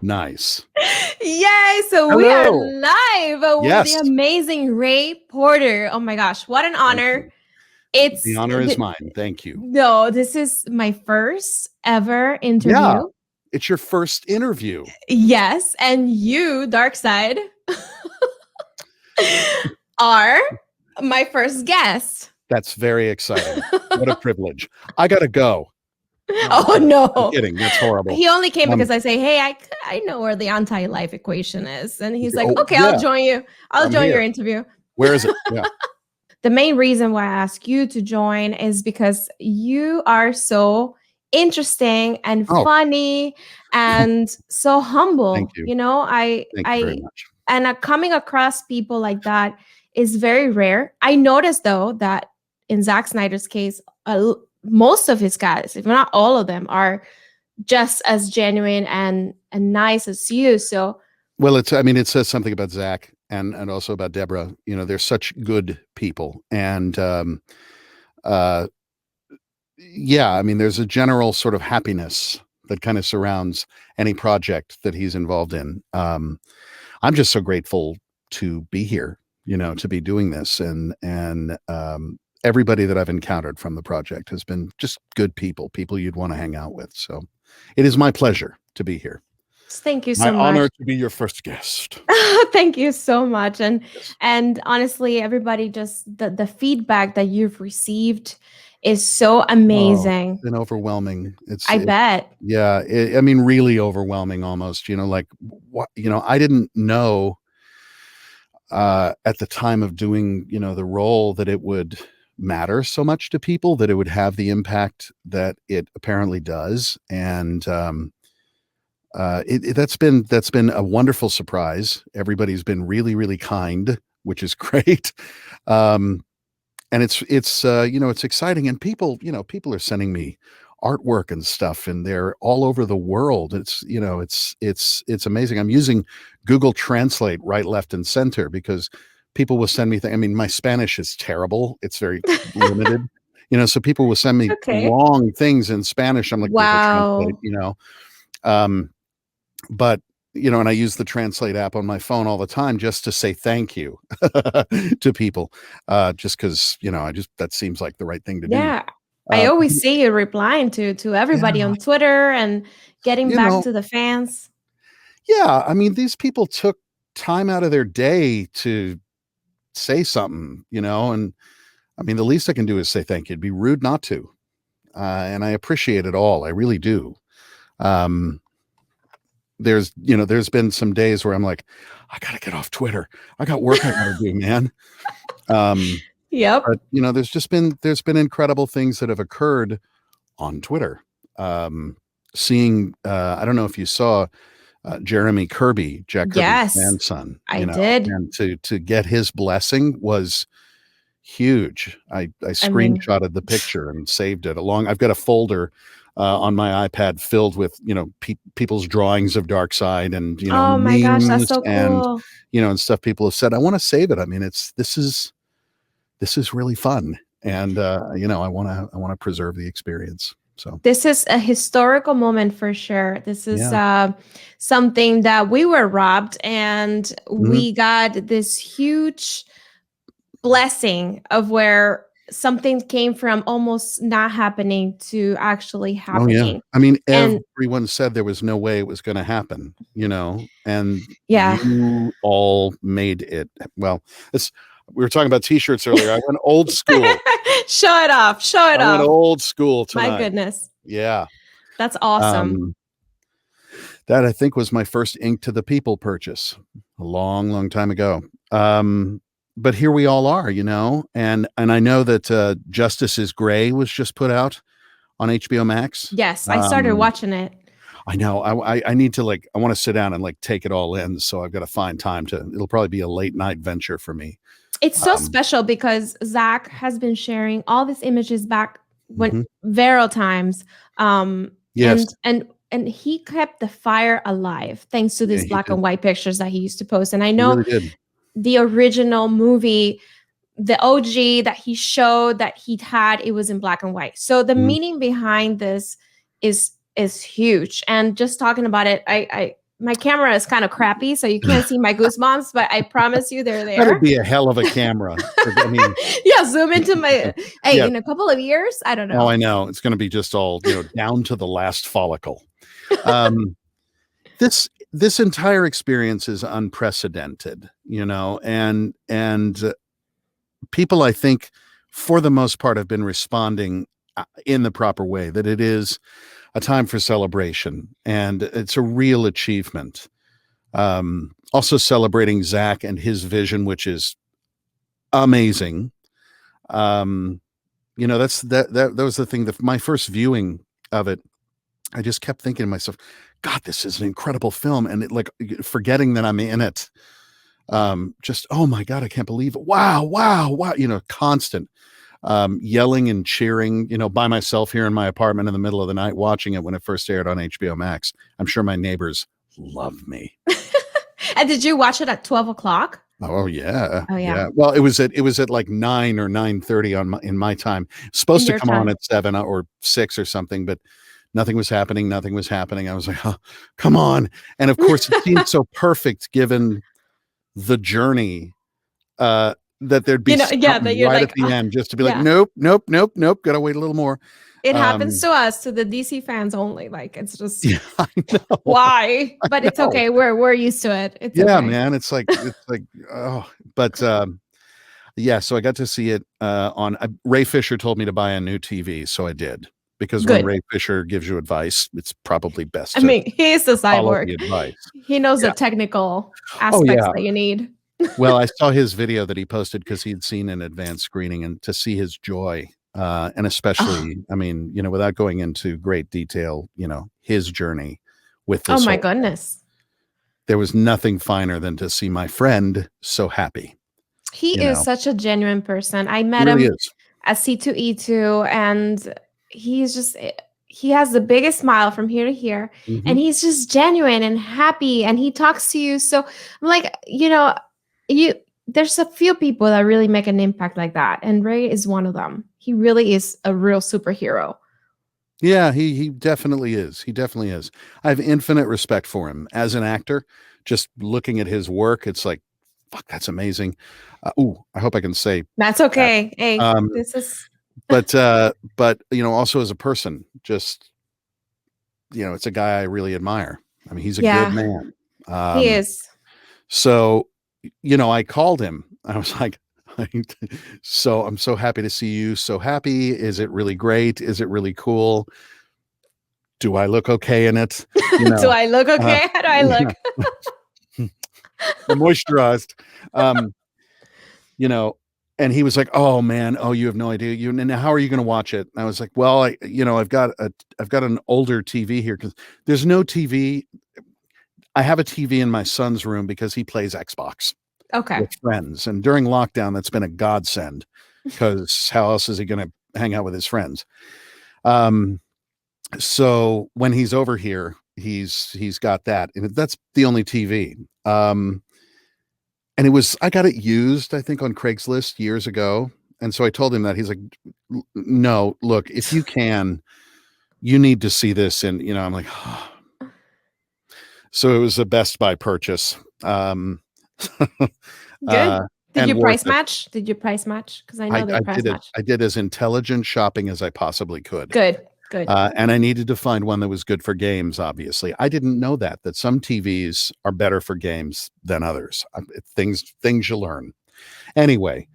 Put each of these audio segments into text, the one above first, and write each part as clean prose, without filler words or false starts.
Nice. Yay! So we are live with the Yes. amazing Ray Porter. Oh my gosh, what an honor. The honor is mine. Thank you. No, this is my first ever interview. Yeah, it's your first interview. Yes, and you, Darkseid, are my first guest. That's very exciting. What a privilege. I gotta go. Oh no! I'm kidding. That's horrible. He only came because I say, "Hey, I know where the anti-life equation is," and he's like, "Okay, yeah. I'll join you. I'll join your interview." Where is it? Yeah. The main reason why I ask you to join is because you are so interesting and funny and so humble. Thank you. You know, Thank you very much. And coming across people like that is very rare. I noticed though that in Zack Snyder's case, most of his guys, if not all of them, are just as genuine and nice as you. So, well, it says something about Zach and also about Deborah. You know, they're such good people, and yeah, I mean, there's a general sort of happiness that kind of surrounds any project that he's involved in. I'm just so grateful to be here, you know, to be doing this, and everybody that I've encountered from the project has been just good people you'd want to hang out with. So it is my pleasure to be here. Thank you so much. My honor to be your first guest. Thank you so much. And honestly, everybody, just the feedback that you've received is so amazing. It's been overwhelming. I bet. Yeah. I mean, really overwhelming almost, you know, like what, you know, I didn't know at the time of doing, you know, the role that it would matter so much to people, that it would have the impact that it apparently does. And that's been a wonderful surprise. Everybody's been really, really kind, which is great. And it's you know, it's exciting, and people are sending me artwork and stuff, and they're all over the world. It's, you know, it's amazing. I'm using Google Translate right, left, and center because people will send me things. I mean, my Spanish is terrible. It's very limited, you know, so people will send me long things in Spanish. I'm like, wow, Google Translate, you know. But, you know, and I use the Translate app on my phone all the time just to say thank you to people, just because, you know, that seems like the right thing to do. Yeah. I always see you replying to everybody on Twitter and getting back to the fans. Yeah. I mean, these people took time out of their day to say something, you know, and I mean, the least I can do is say thank you. It'd be rude not to. And I appreciate it all. I really do. There's been some days where I'm like, I gotta get off Twitter. I got work I gotta do, man. Yep. But, you know, there's been incredible things that have occurred on Twitter. Seeing, I don't know if you saw Jeremy Kirby, Jack Kirby's grandson. I did. And to get his blessing was huge. I screenshotted the picture and saved it along. I've got a folder on my iPad filled with, you know, people's drawings of Darkseid and, you know, oh my gosh, that's so cool. And, you know, and stuff people have said. I want to save it. I mean, this is really fun, and you know, I want to preserve the experience. So this is a historical moment for sure. This is something that we were robbed, and we got this huge blessing of where something came from almost not happening to actually happening. Oh, yeah. I mean, everyone said there was no way it was going to happen, you know, and you all made it. Well, we were talking about t-shirts earlier. I went old school. Show it off. I went old school tonight. My goodness. Yeah. That's awesome. That I think was my first Ink to the People purchase a long, long time ago. But here we all are, you know, and I know that Justice is Gray was just put out on HBO Max. Yes, I started watching it. I know. I need to I want to sit down and take it all in. So I've got to find time it'll probably be a late night venture for me. It's so special because Zach has been sharing all these images back several times. Yes. And he kept the fire alive thanks to these black and white pictures that he used to post. And I know really the original movie, the OG that he showed that he had, it was in black and white. So the meaning behind this is huge. And just talking about it, my camera is kind of crappy, so you can't see my goosebumps, but I promise you they're That'd there. be a hell of a camera. I mean, Yeah, zoom into my. Hey, yeah. in a couple of years, I don't know. Oh, I know. It's going to be just all, down to the last follicle. This entire experience is unprecedented, and people, I think, for the most part, have been responding in the proper way, that it is a time for celebration and it's a real achievement. Also celebrating Zack and his vision, which is amazing. That was the thing, that my first viewing of it, I just kept thinking to myself, God, this is an incredible film. And forgetting that I'm in it. Just, oh my God, I can't believe it. Wow, wow, wow. Constant yelling and cheering, by myself here in my apartment in the middle of the night, watching it when it first aired on HBO Max. I'm sure my neighbors love me. And did you watch it at 12 o'clock? Oh yeah. Oh yeah. Well, it was at like 9 or 9:30 in my time. Supposed to come on at 7 or 6 or something, but nothing was happening. I was like, oh, come on. And of course it seemed so perfect given the journey, that there'd be that you're right like, at the end, just to be like, yeah. nope, gotta wait a little more. It happens to us, to the DC fans only. Like, it's just, yeah, I know. why? But it's okay. We're used to it. It's yeah, okay. man. It's like oh, but yeah. So I got to see it on. Ray Fisher told me to buy a new TV, so I did, because when Ray Fisher gives you advice, it's probably best. I mean, he's the cyborg. The advice. He knows the technical aspects that you need. Well, I saw his video that he posted because he'd seen an advanced screening, and to see his joy, and especially, I mean, without going into great detail, his journey with this. Oh my goodness. There was nothing finer than to see my friend so happy. He is such a genuine person. I met him at C2E2, and he has the biggest smile from here to here, and he's just genuine and happy, and he talks to you. So I'm like, there's a few people that really make an impact like that, and Ray is one of them. He really is a real superhero. Yeah, he definitely is. I have infinite respect for him as an actor. Just looking at his work, it's like, fuck, that's amazing. I hope I can say that's okay. That. Hey, this is. but also as a person, just it's a guy I really admire. I mean, he's a good man. He is. So, I called him. I was like, so I'm so happy to see you. So happy. Is it really great? Is it really cool? Do I look okay in it? Do I look okay? How do I look? Moisturized. And he was like, "Oh man, you have no idea. And how are you going to watch it?" And I was like, "Well, I've got an older TV here, because there's no TV. I have a TV in my son's room because he plays Xbox with friends, and during lockdown, that's been a godsend, because how else is he going to hang out with his friends? So when he's over here, he's got that, and that's the only TV. And I got it used, I think, on Craigslist years ago. And so I told him that. He's like, no, look, if you can, you need to see this. And, I'm like, oh. So it was a Best Buy purchase. Good. Did you price match? Because I know they price match. I did as intelligent shopping as I possibly could. Good. And I needed to find one that was good for games, obviously. I didn't know that some TVs are better for games than others. Things you learn. Anyway,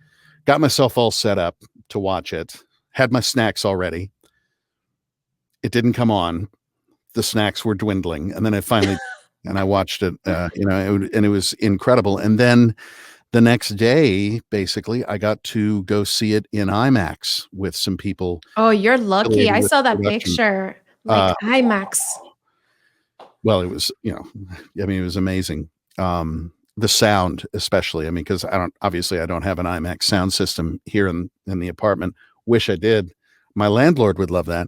got myself all set up to watch it. Had my snacks already. It didn't come on. The snacks were dwindling. And then I finally, and I watched it, and it was incredible. And then the next day, basically, I got to go see it in IMAX with some people. Oh, you're lucky. I saw that picture. Like IMAX. Well, it was, it was amazing. The sound, especially. I mean, because I don't have an IMAX sound system here in the apartment. Wish I did. My landlord would love that.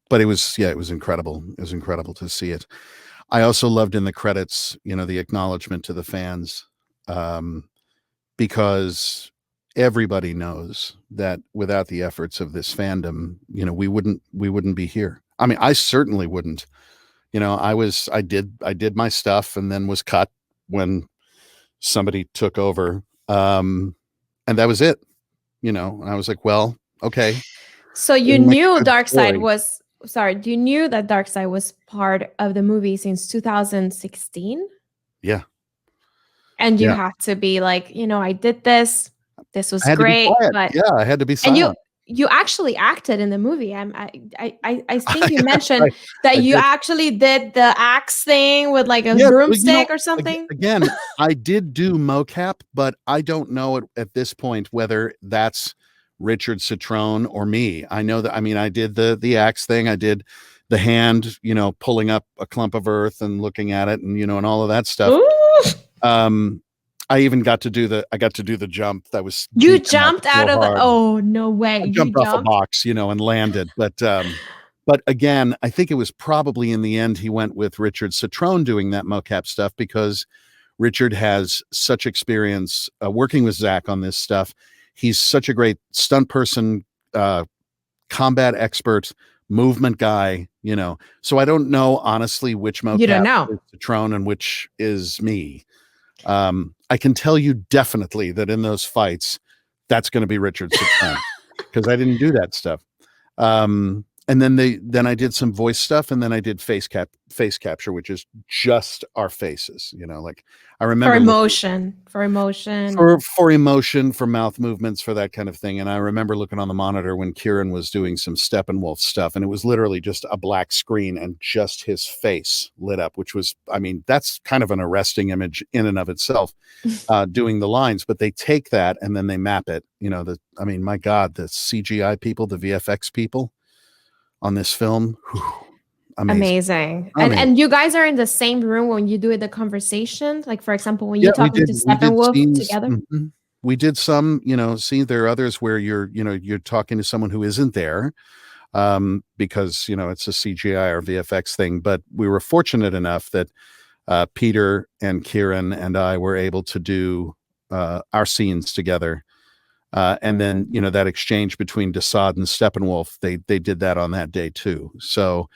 But it was incredible. It was incredible to see it. I also loved in the credits, the acknowledgement to the fans, because everybody knows that without the efforts of this fandom, we wouldn't be here. I mean, I certainly wouldn't I did my stuff and then was cut when somebody took over. And that was it. And I was like, well, okay. So you Didn't make a knew good Darkseid story. was sorry, you knew that Darkseid was part of the movie since 2016? Yeah. And you Yeah. have to be like, I did this. This was I had to be great, quiet. but Yeah, I had to be and you silent. you actually acted in the movie. I think you I, mentioned that I you did. actually did the axe thing with like a Yeah, well, broomstick or something. again, I did do mocap, but I don't know at this point whether that's Richard Citrone or me. I know that. I mean, I did the axe thing. I did the hand, pulling up a clump of earth and looking at it, and and all of that stuff. Ooh. Um, I even got to do the jump. That was You geeking out jumped out so of the hard. oh no way. I You jumped off a jumped. box, and landed. But again, I think it was probably in the end he went with Richard Citrone doing that mocap stuff because Richard has such experience working with Zack on this stuff. He's such a great stunt person, combat expert, movement guy, So I don't know honestly which You don't mocap know. is Citrone and which is me. I can tell you definitely that in those fights, that's going to be Richard Citrone because I didn't do that stuff. And then I did some voice stuff, and then I did face capture, which is just our faces. Like I remember For emotion, for emotion, for mouth movements, for that kind of thing. And I remember looking on the monitor when Kieran was doing some Steppenwolf stuff, and it was literally just a black screen and just his face lit up, which was, I mean, that's kind of an arresting image in and of itself, doing the lines. But they take that and then they map it. My God, the CGI people, the VFX people on this film, amazing. And you guys are in the same room when you do the conversation. Like for example, when Yeah, you're talking to we did Steppenwolf scenes. together. We did some, see, there are others where you're talking to someone who isn't there, because it's a CGI or VFX thing. But we were fortunate enough that Peter and Kieran and I were able to do our scenes together. And then, that exchange between Desaad and Steppenwolf, they did that on that day too. So,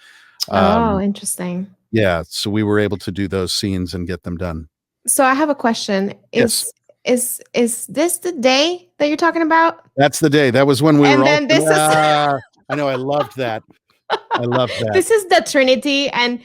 Interesting. yeah, so we were able to do those scenes and get them done. So I have a question. Yes. Is this the day that you're talking about? That's the day. That was when we and were all. Then this is I know. I loved that. I loved that. This is the Trinity, and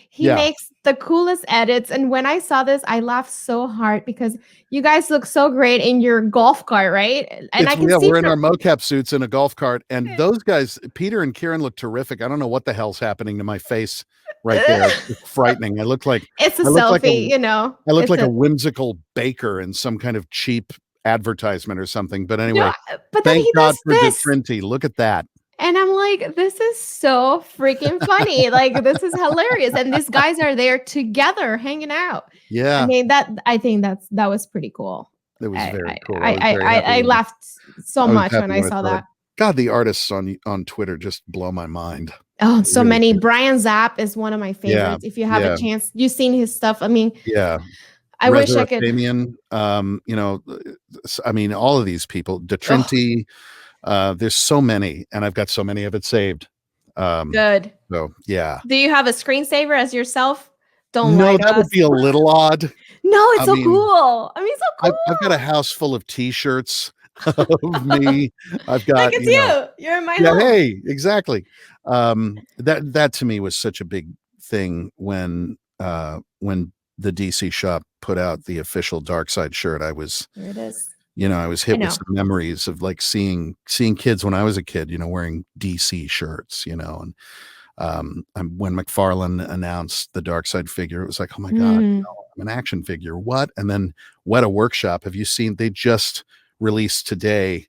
he makes the coolest edits. And when I saw this, I laughed so hard because you guys look so great in your golf cart, right? And we're in our mocap suits in a golf cart, and those guys, Peter and Kieran, look terrific. I don't know what the hell's happening to my face right there. It's frightening. I look like it's a selfie, I look like a whimsical baker in some kind of cheap advertisement or something. But anyway, but then thank God for the Trinity. Look at that. And I'm like, this is so freaking funny. Like, this is hilarious. And these guys are there together hanging out. Yeah. I think that was pretty cool. It was very cool. I laughed so much when I saw that. God, the artists on Twitter just blow my mind. Oh, so really many. Brian Zapp is one of my favorites. If you have a chance, you've seen his stuff. I mean, I wish I could. Damien, all of these people, DeTrinity. There's so many, and I've got so many of it saved. Good. So yeah. Do you have a screensaver as yourself? No, that would be a little odd. No, it's so cool. I mean, so cool. I've got a house full of T-shirts of me. I've got like it's you. You're in my home. Hey, exactly. That to me was such a big thing when the DC shop put out the official Darkseid shirt. There it is. I was hit with some memories of like seeing kids when I was a kid, wearing DC shirts, and when McClellan announced the Darkseid figure, it was like, oh my God, I'm an action figure. What? And then Weta Workshop, have you seen, they just released today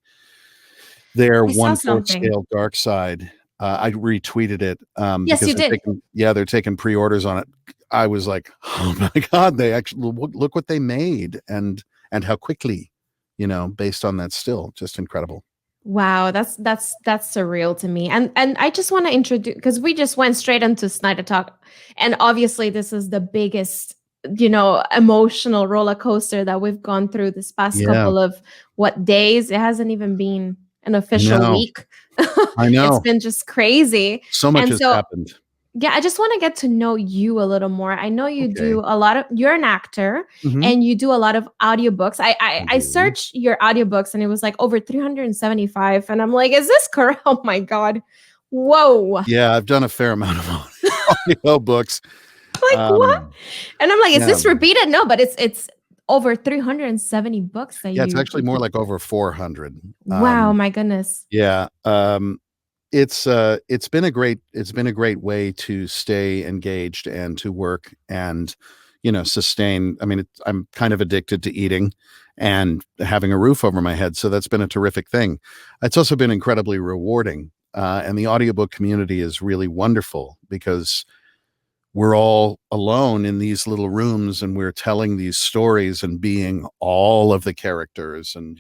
their 1/4 scale Darkseid. I retweeted it. Yes, you did. They're taking pre-orders on it. I was like, oh my God, they actually look what they made and how quickly. Based on that, still just incredible. Wow, that's surreal to me. And I just want to introduce, because we just went straight into Snyder Talk, and obviously this is the biggest, emotional roller coaster that we've gone through this past couple of days. It hasn't even been an official week. I know. It's been just crazy. So much has happened. Yeah, I just want to get to know you a little more. I know you Okay. do a lot of, you're an actor Mhm. and you do a lot of audiobooks. I I I do. searched your audiobooks and it was like over 375 and I'm like, is this correct? Oh my God. Whoa. Yeah, I've done a fair amount of audio books. Like what? Um, And I'm like, is yeah. this repeated? No, but it's over 370 books that Yeah, it's you actually that more you like over 400. Wow, my goodness. Yeah, it's been a great way to stay engaged and to work and, sustain. I mean, I'm kind of addicted to eating and having a roof over my head, so that's been a terrific thing. It's also been incredibly rewarding, and the audiobook community is really wonderful because we're all alone in these little rooms and we're telling these stories and being all of the characters, and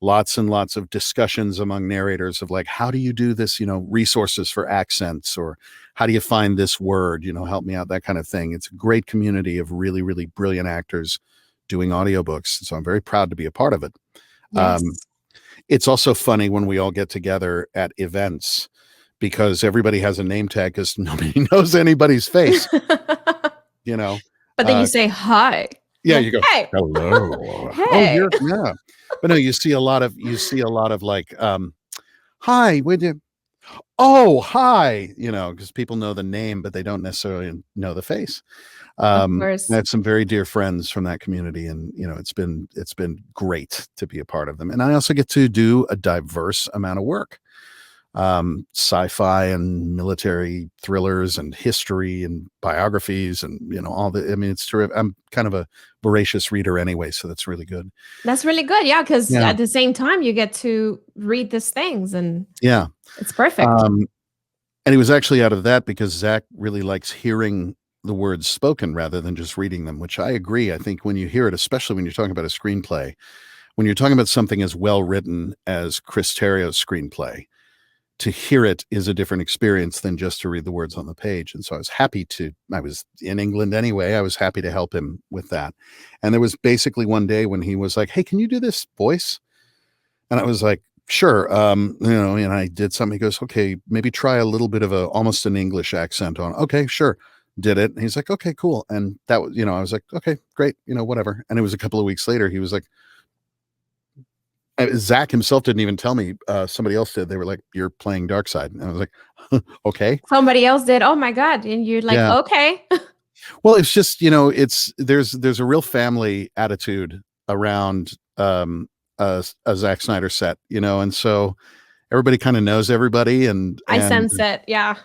lots and lots of discussions among narrators of like, how do you do this, resources for accents, or how do you find this word, help me out, that kind of thing. It's a great community of really, really brilliant actors doing audiobooks, so I'm very proud to be a part of it. um, Yes. it's also funny when we all get together at events because everybody has a name tag because nobody knows anybody's face, you know. But then you uh, say hi. yeah, Like, you go, hey. hello, oh, Hey. you're, yeah. But no, you see a lot of like, hi, would you, oh, hi, because people know the name but they don't necessarily know the face. Of I course. have some very dear friends from that community, and it's been great to be a part of them, and I also get to do a diverse amount of work. Sci-fi and military thrillers and history and biographies, and all the, I mean, it's terrific. I'm kind of a voracious reader anyway, so that's really good. That's really good. Yeah, because Yeah. at the same time you get to read these things and Yeah. it's perfect. um and it was actually out of that because Zach really likes hearing the words spoken rather than just reading them, which I agree. I think when you hear it, especially when you're talking about a screenplay, when you're talking about something as well written as Chris Terrio's screenplay, to hear it is a different experience than just to read the words on the page. And so I was in England anyway. I was happy to help him with that. And there was basically one day when he was like, hey, can you do this voice? And I was like, sure. And I did something. He goes, okay, maybe try a little bit of almost an English accent on. Okay, sure. Did it. And he's like, okay, cool. And that was, I was like, okay, great. Whatever. And it was a couple of weeks later, he was like, Zach himself didn't even tell me. Somebody else did. They were like, "You're playing Darkseid," and I was like, "Okay, Somebody else did. Oh my God. And you're like, yeah." okay. Well, it's just there's a real family attitude around a Zack Snyder set, and so everybody kind of knows everybody, I and sense it. Yeah.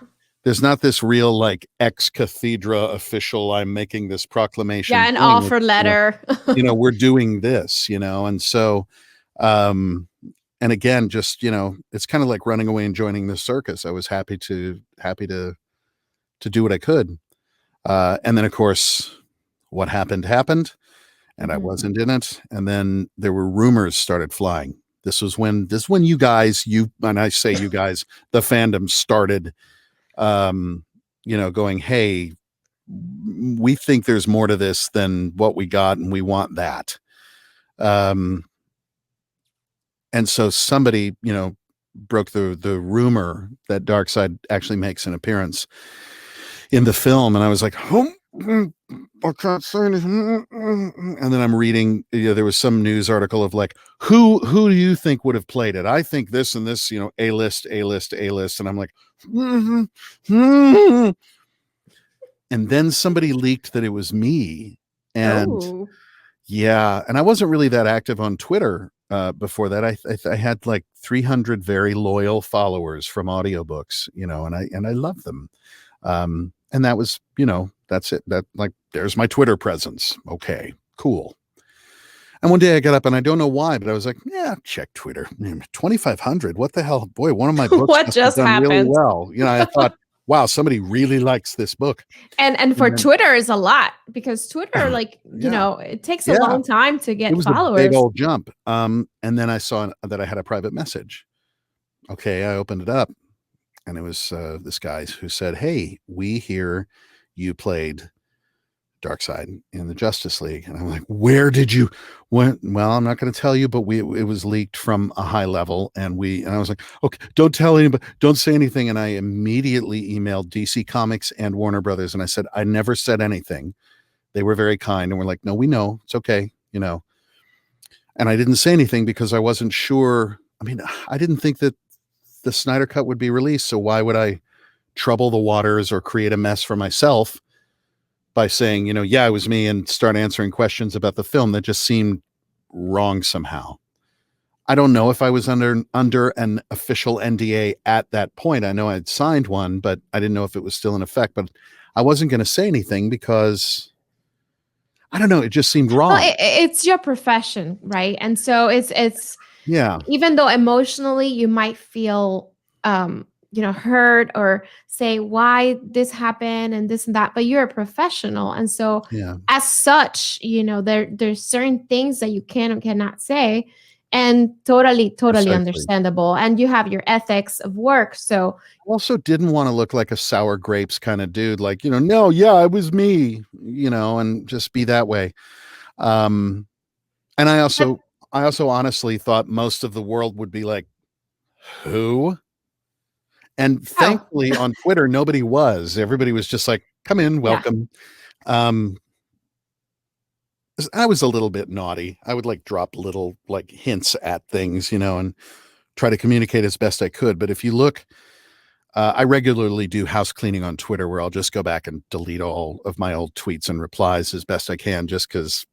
there's not this real like ex cathedra official. I'm making this proclamation Yeah. An thing. It's, offer letter. we're doing this, and so um and again, just it's kind of like running away and joining the circus. I was happy to do what I could. And then of course what happened, and I Mhm. wasn't in it. And then there were rumors started flying. This is when you, and I say you guys, the fandom started going, hey, we think there's more to this than what we got and we want that. um and so somebody broke the rumor that Darkseid actually makes an appearance in the film, and I was like, oh, I can't say anything. And then I'm reading, there was some news article of like, who do you think would have played it? I think this and this, A list, A list, A list, and I'm like, and then somebody leaked that it was me, and Oh, yeah, and I wasn't really that active on Twitter before that. I had like 300 very loyal followers from audiobooks, and I love them. And that was, that's it. That, like, there's my Twitter presence. Okay, cool. And one day I got up and I don't know why, but I was like, yeah, check Twitter. 2,500. What the hell? Boy, one of my books what must have just done really happened? well. I thought, wow, somebody really likes this book. And And for then, Twitter is a lot because Twitter, like, yeah, it takes a yeah, long time to it get was a big followers. old jump. And then I saw that I had a private message. Okay, I opened it up, and it was this guy who said, hey, we hear you played Darkseid in the Justice League. And I'm like, where did you went? Well, I'm not going to tell you, but it was leaked from a high level. And I was like, okay, don't tell anybody, don't say anything. And I immediately emailed DC Comics and Warner Brothers. And I said, I never said anything. They were very kind and were like, no, we know, it's okay. And I didn't say anything because I wasn't sure. I mean, I didn't think that the Snyder Cut would be released. So why would I trouble the waters or create a mess for myself by saying, yeah, it was me, and start answering questions about the film that just seemed wrong somehow. I don't know if I was under an official NDA at that point. I know I'd signed one, but I didn't know if it was still in effect. But I wasn't going to say anything because I don't know. It just seemed wrong. Well, it's your profession, right? And so it's yeah. Even though emotionally you might feel hurt or say why this happened and this and that, but you're a professional, and so as such, there's certain things that you can and cannot say, and totally Precisely. Understandable. And you have your ethics of work. So I also didn't want to look like a sour grapes kind of dude, like, no, yeah, it was me, and just be that way. And I also honestly thought most of the world would be like, who? And thankfully on Twitter, nobody was. Everybody was just like, come in, welcome. Yeah. I was a little bit naughty. I would drop little hints at things, and try to communicate as best I could. But if you look, I regularly do house cleaning on Twitter where I'll just go back and delete all of my old tweets and replies as best I can, just because,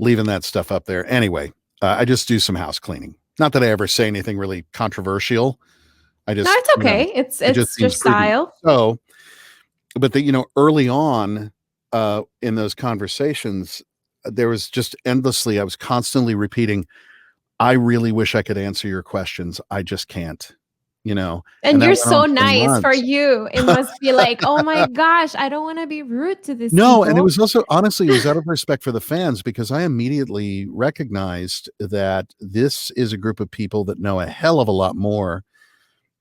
leaving that stuff up there. Anyway, I just do some house cleaning. Not that I ever say anything really controversial. No, it's okay. It's your style. So, but early on in those conversations, there was just endlessly, I was constantly repeating, I really wish I could answer your questions. I just can't, And you're so nice for you. It must be like, oh my gosh, I don't want to be rude to this. No, people. And it was also, honestly, it was out of respect for the fans, because I immediately recognized that this is a group of people that know a hell of a lot more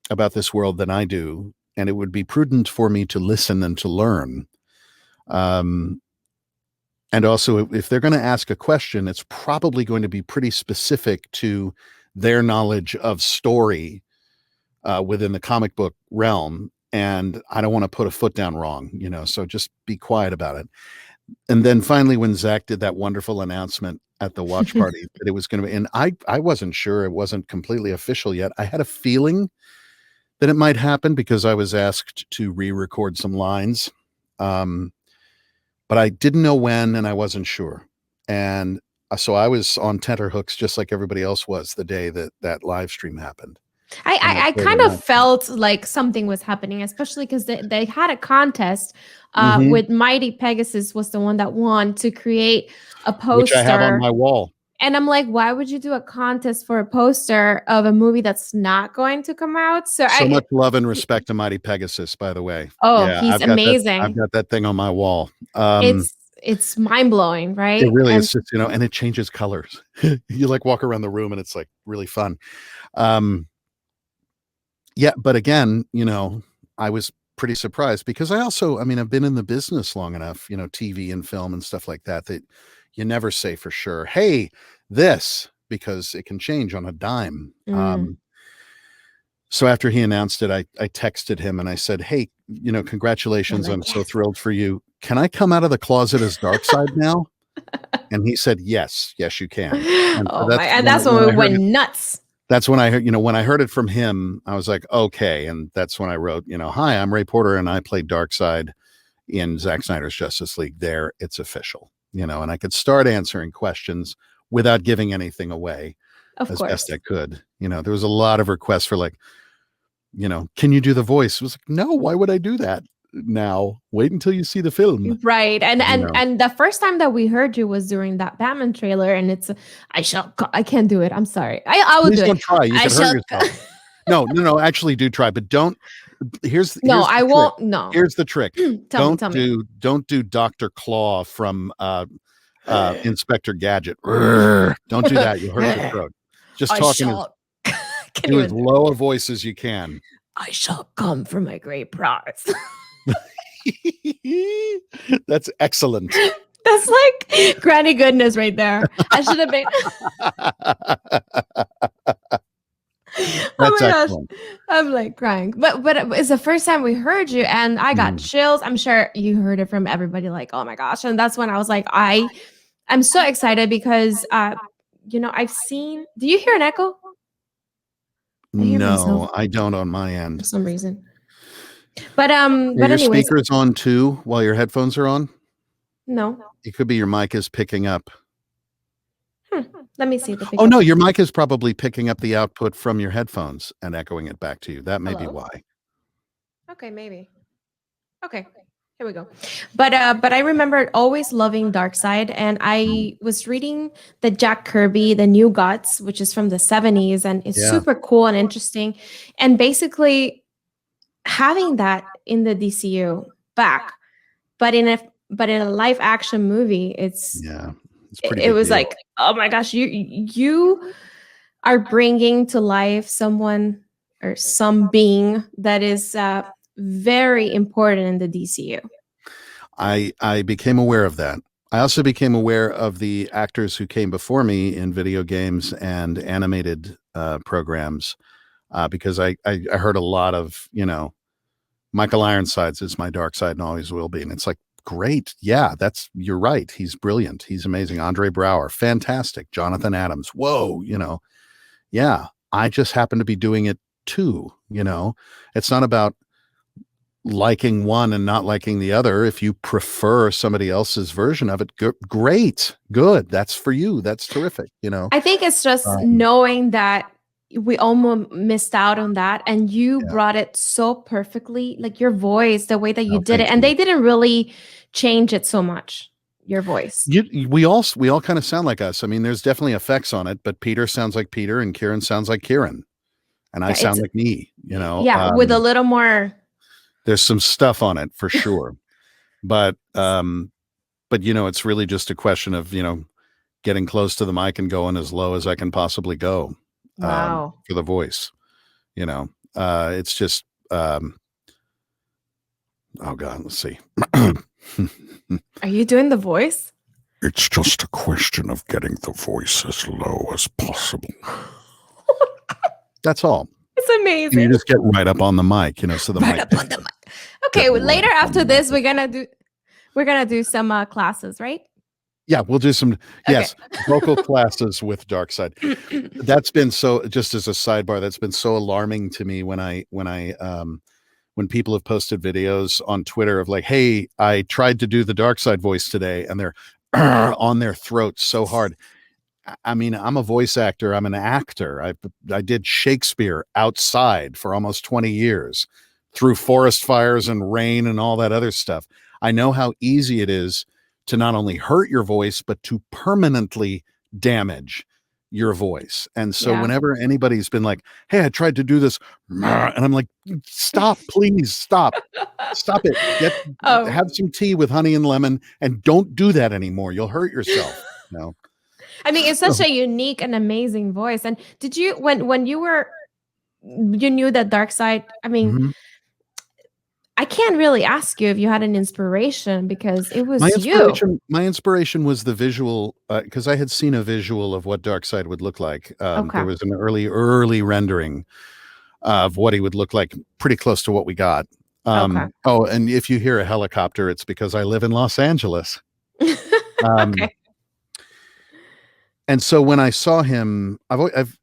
about this world than I do. And it would be prudent for me to listen and to learn. And also, if they're going to ask a question, it's probably going to be pretty specific to their knowledge of story within the comic book realm. And I don't want to put a foot down wrong, so just be quiet about it. And then finally, when Zach did that wonderful announcement at the watch party that it was going to be, and I wasn't sure, it wasn't completely official yet. I had a feeling that it might happen because I was asked to re-record some lines. But I didn't know when, and I wasn't sure. And so I was on tenterhooks just like everybody else was the day that live stream happened. I kind of felt like something was happening, especially because they had a contest with Mighty Pegasus was the one that won to create a poster. Which I have on my wall. And I'm like, why would you do a contest for a poster of a movie that's not going to come out? So much love and respect to Mighty Pegasus, by the way. Oh, yeah, he's amazing. I've got that thing on my wall. It's mind blowing, right? It really is. Just, and it changes colors. You walk around the room and it's really fun. Yeah, but again, I was pretty surprised because I've been in the business long enough, TV and film and stuff like that you never say for sure, hey, this, because it can change on a dime. So after he announced it, I texted him and I said, hey, congratulations. I'm so thrilled for you. Can I come out of the closet as Darkseid now? And he said, yes, you can. And that's when we went nuts. That's when I heard, when I heard it from him, I was like, okay. And that's when I wrote, hi, I'm Ray Porter and I played Darkseid in Zack Snyder's Justice League. There, it's official, and I could start answering questions without giving anything away as best I could. There was a lot of requests for can you do the voice? It was like, no, why would I do that now? Wait until you see the film. Right. And the first time that we heard you was during that Batman trailer, and it's, I can't do it. I'm sorry. I will do it. Don't try. You can hurt yourself. No, actually do try, but don't. I won't. No. Here's the trick. Tell me. Don't do Dr. Claw from Inspector Gadget. Don't do that. You'll hurt your throat. Just talking do as low a voice as you can. I shall come for my great prize. That's excellent. That's like granny goodness right there. I should have been. Oh That's my gosh, excellent. I'm like crying. But it's the first time we heard you, and I got Mhm. chills. I'm sure you heard it from everybody. Like, oh my gosh, and that's when I was like, I'm so excited because I've seen. Do you hear an echo? I hear myself No, I don't on my for end. some reason. Are But your anyways, speakers on too while your headphones are on? no. It could be your mic is picking up. Hmm. Let me see the Oh pickup. no, your mic is probably picking up the output from your headphones and echoing it back to you. That may be Hello. why. Okay, maybe. Okay. Here we go. But I remember always loving Darkseid, and Mm. I was reading the Jack Kirby, the New Gods, which is from the 70s, and it's Yeah. super cool and interesting. And basically having that in the DCU back, but in a live action movie, Yeah. It's a pretty it big was deal. like, oh my gosh, you are bringing to life someone or some being that is very important in the DCU. I became aware of that. I also became aware of the actors who came before me in video games and animated programs because I heard a lot of, Michael Ironsides is my dark side and always will be. And it's like, great. Yeah, you're right. He's brilliant. He's amazing. Andre Brower, fantastic. Jonathan Adams. Whoa, yeah, I just happen to be doing it too. It's not about liking one and not liking the other. If you prefer somebody else's version of it, great, good. That's for you. That's terrific. I think it's just Um, knowing that we almost missed out on that, and you yeah. brought it so perfectly, like your voice, the way that you Oh, did it, thank and you. they didn't really change it so much. Your voice. We all kind of sound like us. I mean, there's definitely effects on it, but Peter sounds like Peter and Kieran sounds like Kieran, and I Yeah, it's sound like me. yeah, with a little more. There's some stuff on it for sure, but it's really just a question of getting close to the mic and going as low as I can possibly go Wow. for the voice. It's just oh god, let's see. Are you doing the voice? It's just a question of getting the voice as low as possible. That's all. It's And amazing. you just get right up on the mic, so the Right mic. up on the mic. Okay, Right later up on after the mic. this, we're gonna do some classes, right? Yeah, we'll do some. Okay. Yes, vocal classes with Darkseid. That's been so. Just as a sidebar, that's been so alarming to me when people have posted videos on Twitter of like, "Hey, I tried to do the Darkseid voice today," and they're on their throats so hard. I mean, I'm a voice actor. I'm an actor. I did Shakespeare outside for almost 20 years through forest fires and rain and all that other stuff. I know how easy it is to not only hurt your voice, but to permanently damage your voice. And so Yeah. whenever anybody's been like, "Hey, I tried to do this," and I'm like, "Stop, please stop. Stop it. Oh, Have some tea with honey and lemon and don't do that anymore. You'll hurt yourself." I mean, it's such a unique and amazing voice. And did you when you knew that Darkseid? I mean, Mhm. I can't really ask you if you had an inspiration because it My was you. inspiration was the visual, because I had seen a visual of what Darkseid would look like. There Okay. was an early rendering of what he would look like, pretty close to what we got. Okay. Oh, and if you hear a helicopter, it's because I live in Los Angeles. Um, Okay. and so when I saw him, I've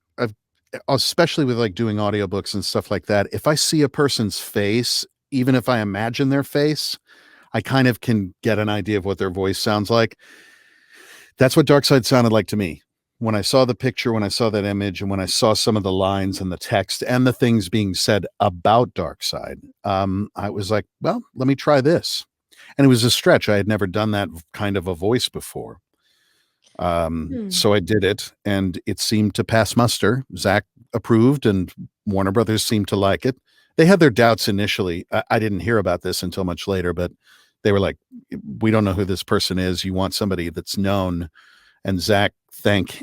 especially with like doing audiobooks and stuff like that, if I see a person's face, even if I imagine their face, I kind of can get an idea of what their voice sounds like. That's what Darkseid sounded like to me. When I saw the picture, when I saw that image, and when I saw some of the lines and the text and the things being said about Darkseid, I was like, well, let me try this. And it was a stretch. I had never done that kind of a voice before. Hmm. So I did it, and it seemed to pass muster. Zach approved, and Warner Brothers seemed to like it. They had their doubts initially. I didn't hear about this until much later, but they were like, "We don't know who this person is. You want somebody that's known." And Zach,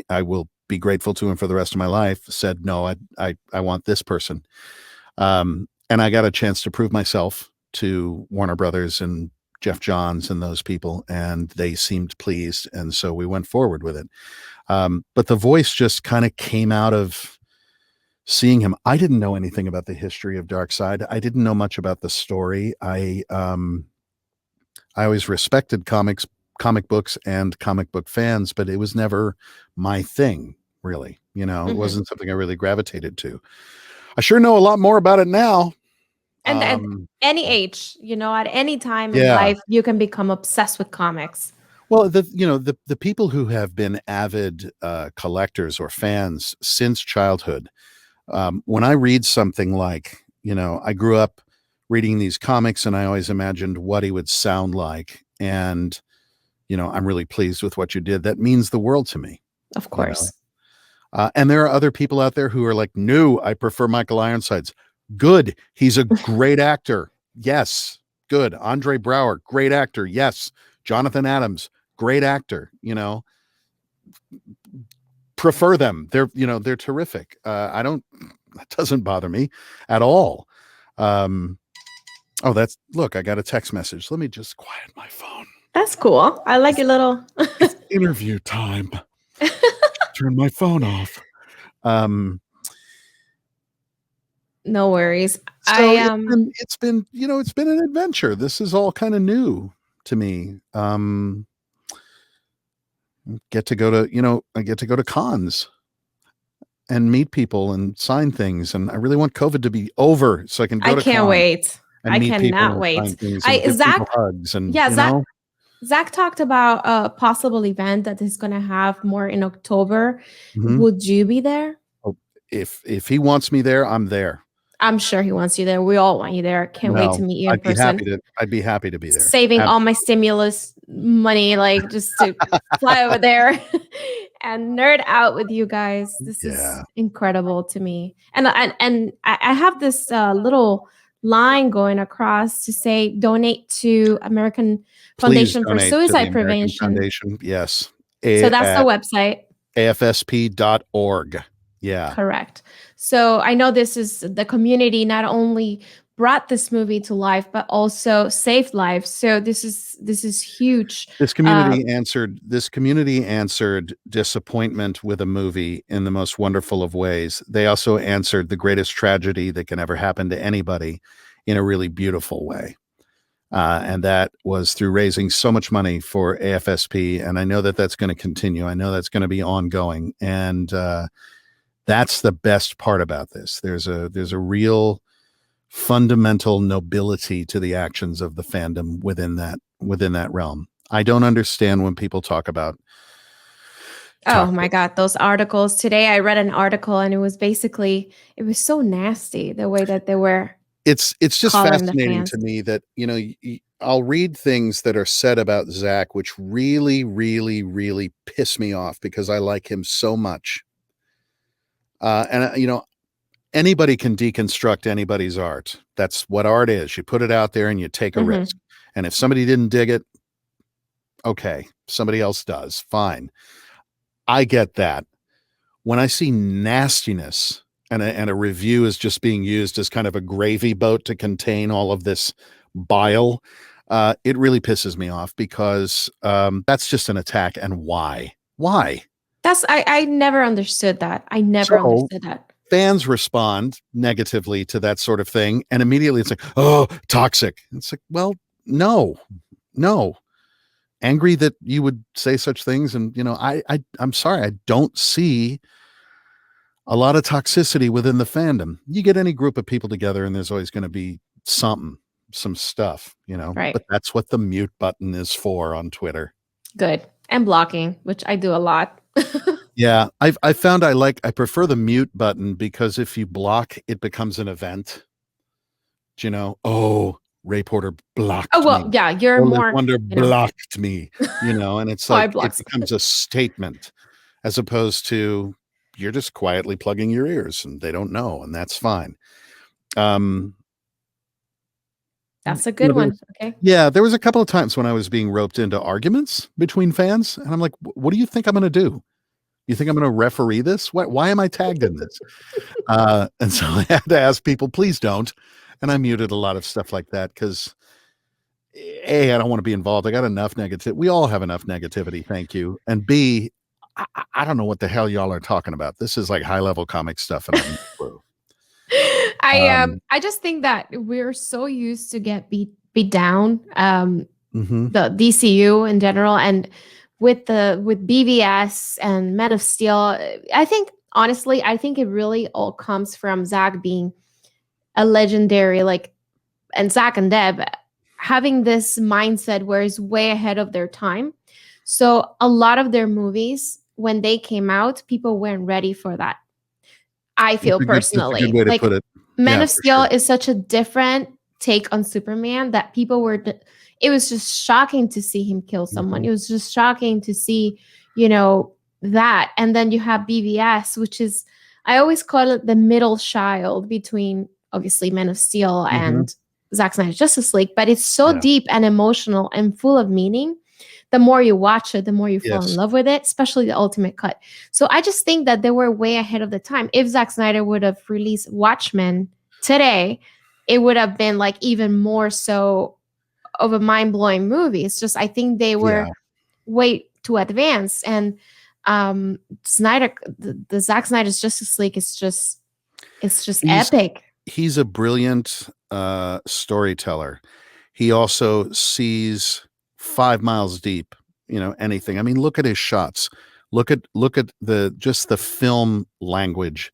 I will be grateful to him for the rest of my life, said, "No, I want this person." And I got a chance to prove myself. to Warner Brothers and Jeff Johns and those people, and they seemed pleased, and so we went forward with it. But the voice just kind of came out of seeing him. I didn't know anything about the history of Darkseid. I didn't know much about the story. I always respected comic books and comic book fans, but it was never my thing, really. It wasn't something I really gravitated to. I sure know a lot more about it now. And at any age, at any time in life, you can become obsessed with comics. Well, the people who have been avid collectors or fans since childhood, when I read something like, I grew up reading these comics and I always imagined what he would sound like. And, I'm really pleased with what you did. That means the world to me. Of course. And there are other people out there who are like, no, I prefer Michael Ironsides. Good. He's a great actor. Yes. Good. Andre Braugher, great actor. Yes. Jonathan Adams, great actor. Prefer them. They're terrific. That doesn't bother me at all. Look, I got a text message. Let me just quiet my phone. That's cool. I like a little interview time. Turn my phone off. No worries. So it's been an adventure. This is all kind of new to me. I get to go to cons and meet people and sign things, and I really want COVID to be over so I can go to cons. I can't wait. I cannot wait. Zach hugs and Zach talked about a possible event that is going to have more in October. Would you be there? Oh, if he wants me there, I'm there. I'm sure he wants you there. We all want you there. Can't wait to meet you in person. I'd be happy to be there. Saving all my stimulus money, just to fly over there and nerd out with you guys. This is incredible to me. And I have this little line going across to say donate to American Foundation for Suicide Prevention. Foundation, yes. So that's the website. AFSP.org. Yeah. Correct. So I know this is the community not only brought this movie to life, but also saved lives. So this is huge. This community answered disappointment with a movie in the most wonderful of ways. They also answered the greatest tragedy that can ever happen to anybody in a really beautiful way. And that was through raising so much money for AFSP. And I know that that's going to continue. I know that's going to be ongoing. And that's the best part about this. There's a real fundamental nobility to the actions of the fandom within that realm. I don't understand when people talk about. Oh my God, those articles. Today I read an article and it was so nasty the way that they were. It's just fascinating to me that, I'll read things that are said about Zack, which really, really, really piss me off because I like him so much. Anybody can deconstruct anybody's art. That's what art is. You put it out there and you take a risk. And if somebody didn't dig it, okay, somebody else does. Fine. I get that. When I see nastiness and a review is just being used as kind of a gravy boat to contain all of this bile, it really pisses me off because that's just an attack. And why? Why? I never understood that. I never understood that. Fans respond negatively to that sort of thing. And immediately it's like, oh, toxic. It's like, well, no. Angry that you would say such things. And, I'm sorry. I don't see a lot of toxicity within the fandom. You get any group of people together and there's always going to be some stuff, right. But that's what the mute button is for on Twitter. Good. And blocking, which I do a lot. Yeah, I found I prefer the mute button because if you block, it becomes an event. Oh, Ray Porter blocked me. Oh, well, yeah, you're more. Wonder blocked me, and it's like it becomes a statement as opposed to you're just quietly plugging your ears and they don't know, and that's fine. That's a good one. Okay. Yeah, there was a couple of times when I was being roped into arguments between fans, and I'm like, what do you think I'm going to do? You think I'm going to referee this? Why am I tagged in this? And so I had to ask people, please don't. And I muted a lot of stuff like that because A, I don't want to be involved. I got enough negative. We all have enough negativity. Thank you. And B, I don't know what the hell y'all are talking about. This is like high level comic stuff, and I have no clue. I just think that we're so used to get beat down, Mhm. the DCU in general, and with BVS and Men of Steel. I think honestly, I think it really all comes from Zack being a legendary, like, and Zack and Deb having this mindset where it's way ahead of their time. So a lot of their movies, when they came out, people weren't ready for that. I feel That's a good personally way to like put it. Men Yeah, of for Steel sure. is such a different take on Superman that people were. It was just shocking to see him kill someone. Mhm. It was just shocking to see, that. And then you have BVS, which is, I always call it the middle child between obviously Men of Steel Mhm. and Zack Snyder's Justice League, but it's so Yeah. deep and emotional and full of meaning. The more you watch it, the more you fall in Yes. love with it, especially the ultimate cut. So I just think that they were way ahead of the time. If Zack Snyder would have released Watchmen today, it would have been like even more so of a mind-blowing movie. It's just I think they were Yeah. way too advanced. And Snyder, the Zack Snyder's Justice League is just, it's just He's epic. he's a brilliant storyteller. He also sees 5 miles deep, anything. I mean, look at his shots. Look at the film language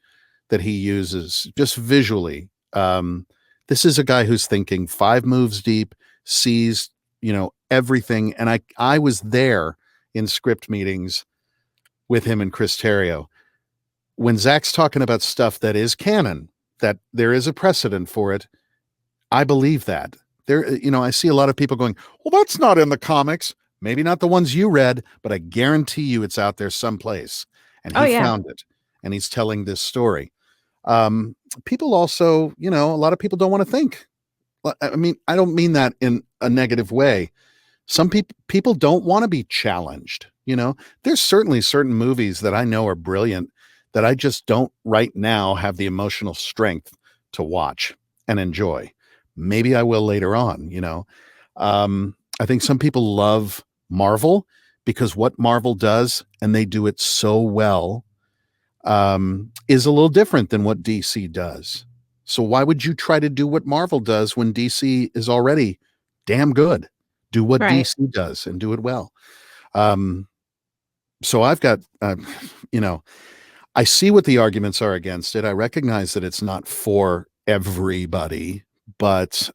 that he uses just visually. This is a guy who's thinking 5 moves deep, sees, everything. And I was there in script meetings with him and Chris Terrio when Zach's talking about stuff that is canon, that there is a precedent for it. I believe that. I see a lot of people going, well, that's not in the comics. Maybe not the ones you read, but I guarantee you it's out there someplace. And Oh he yeah. found it, and he's telling this story. People also, a lot of people don't want to think. I mean, I don't mean that in a negative way. Some people don't want to be challenged. There's certainly certain movies that I know are brilliant that I just don't right now have the emotional strength to watch and enjoy. Maybe I will later on. I think some people love Marvel because what Marvel does, and they do it so well, is a little different than what DC does. So why would you try to do what Marvel does when DC is already damn good? Do what Right. DC does and do it well. Um, so I've got, I see what the arguments are against it. I recognize that it's not for everybody, but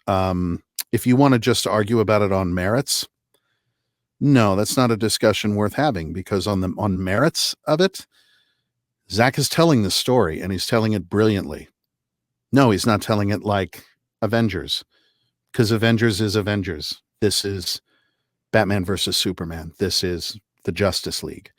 if you want to just argue about it on merits, no, that's not a discussion worth having because on merits of it, Zach is telling the story and he's telling it brilliantly. No, he's not telling it like Avengers because Avengers is Avengers. This is Batman versus Superman. This is the Justice League,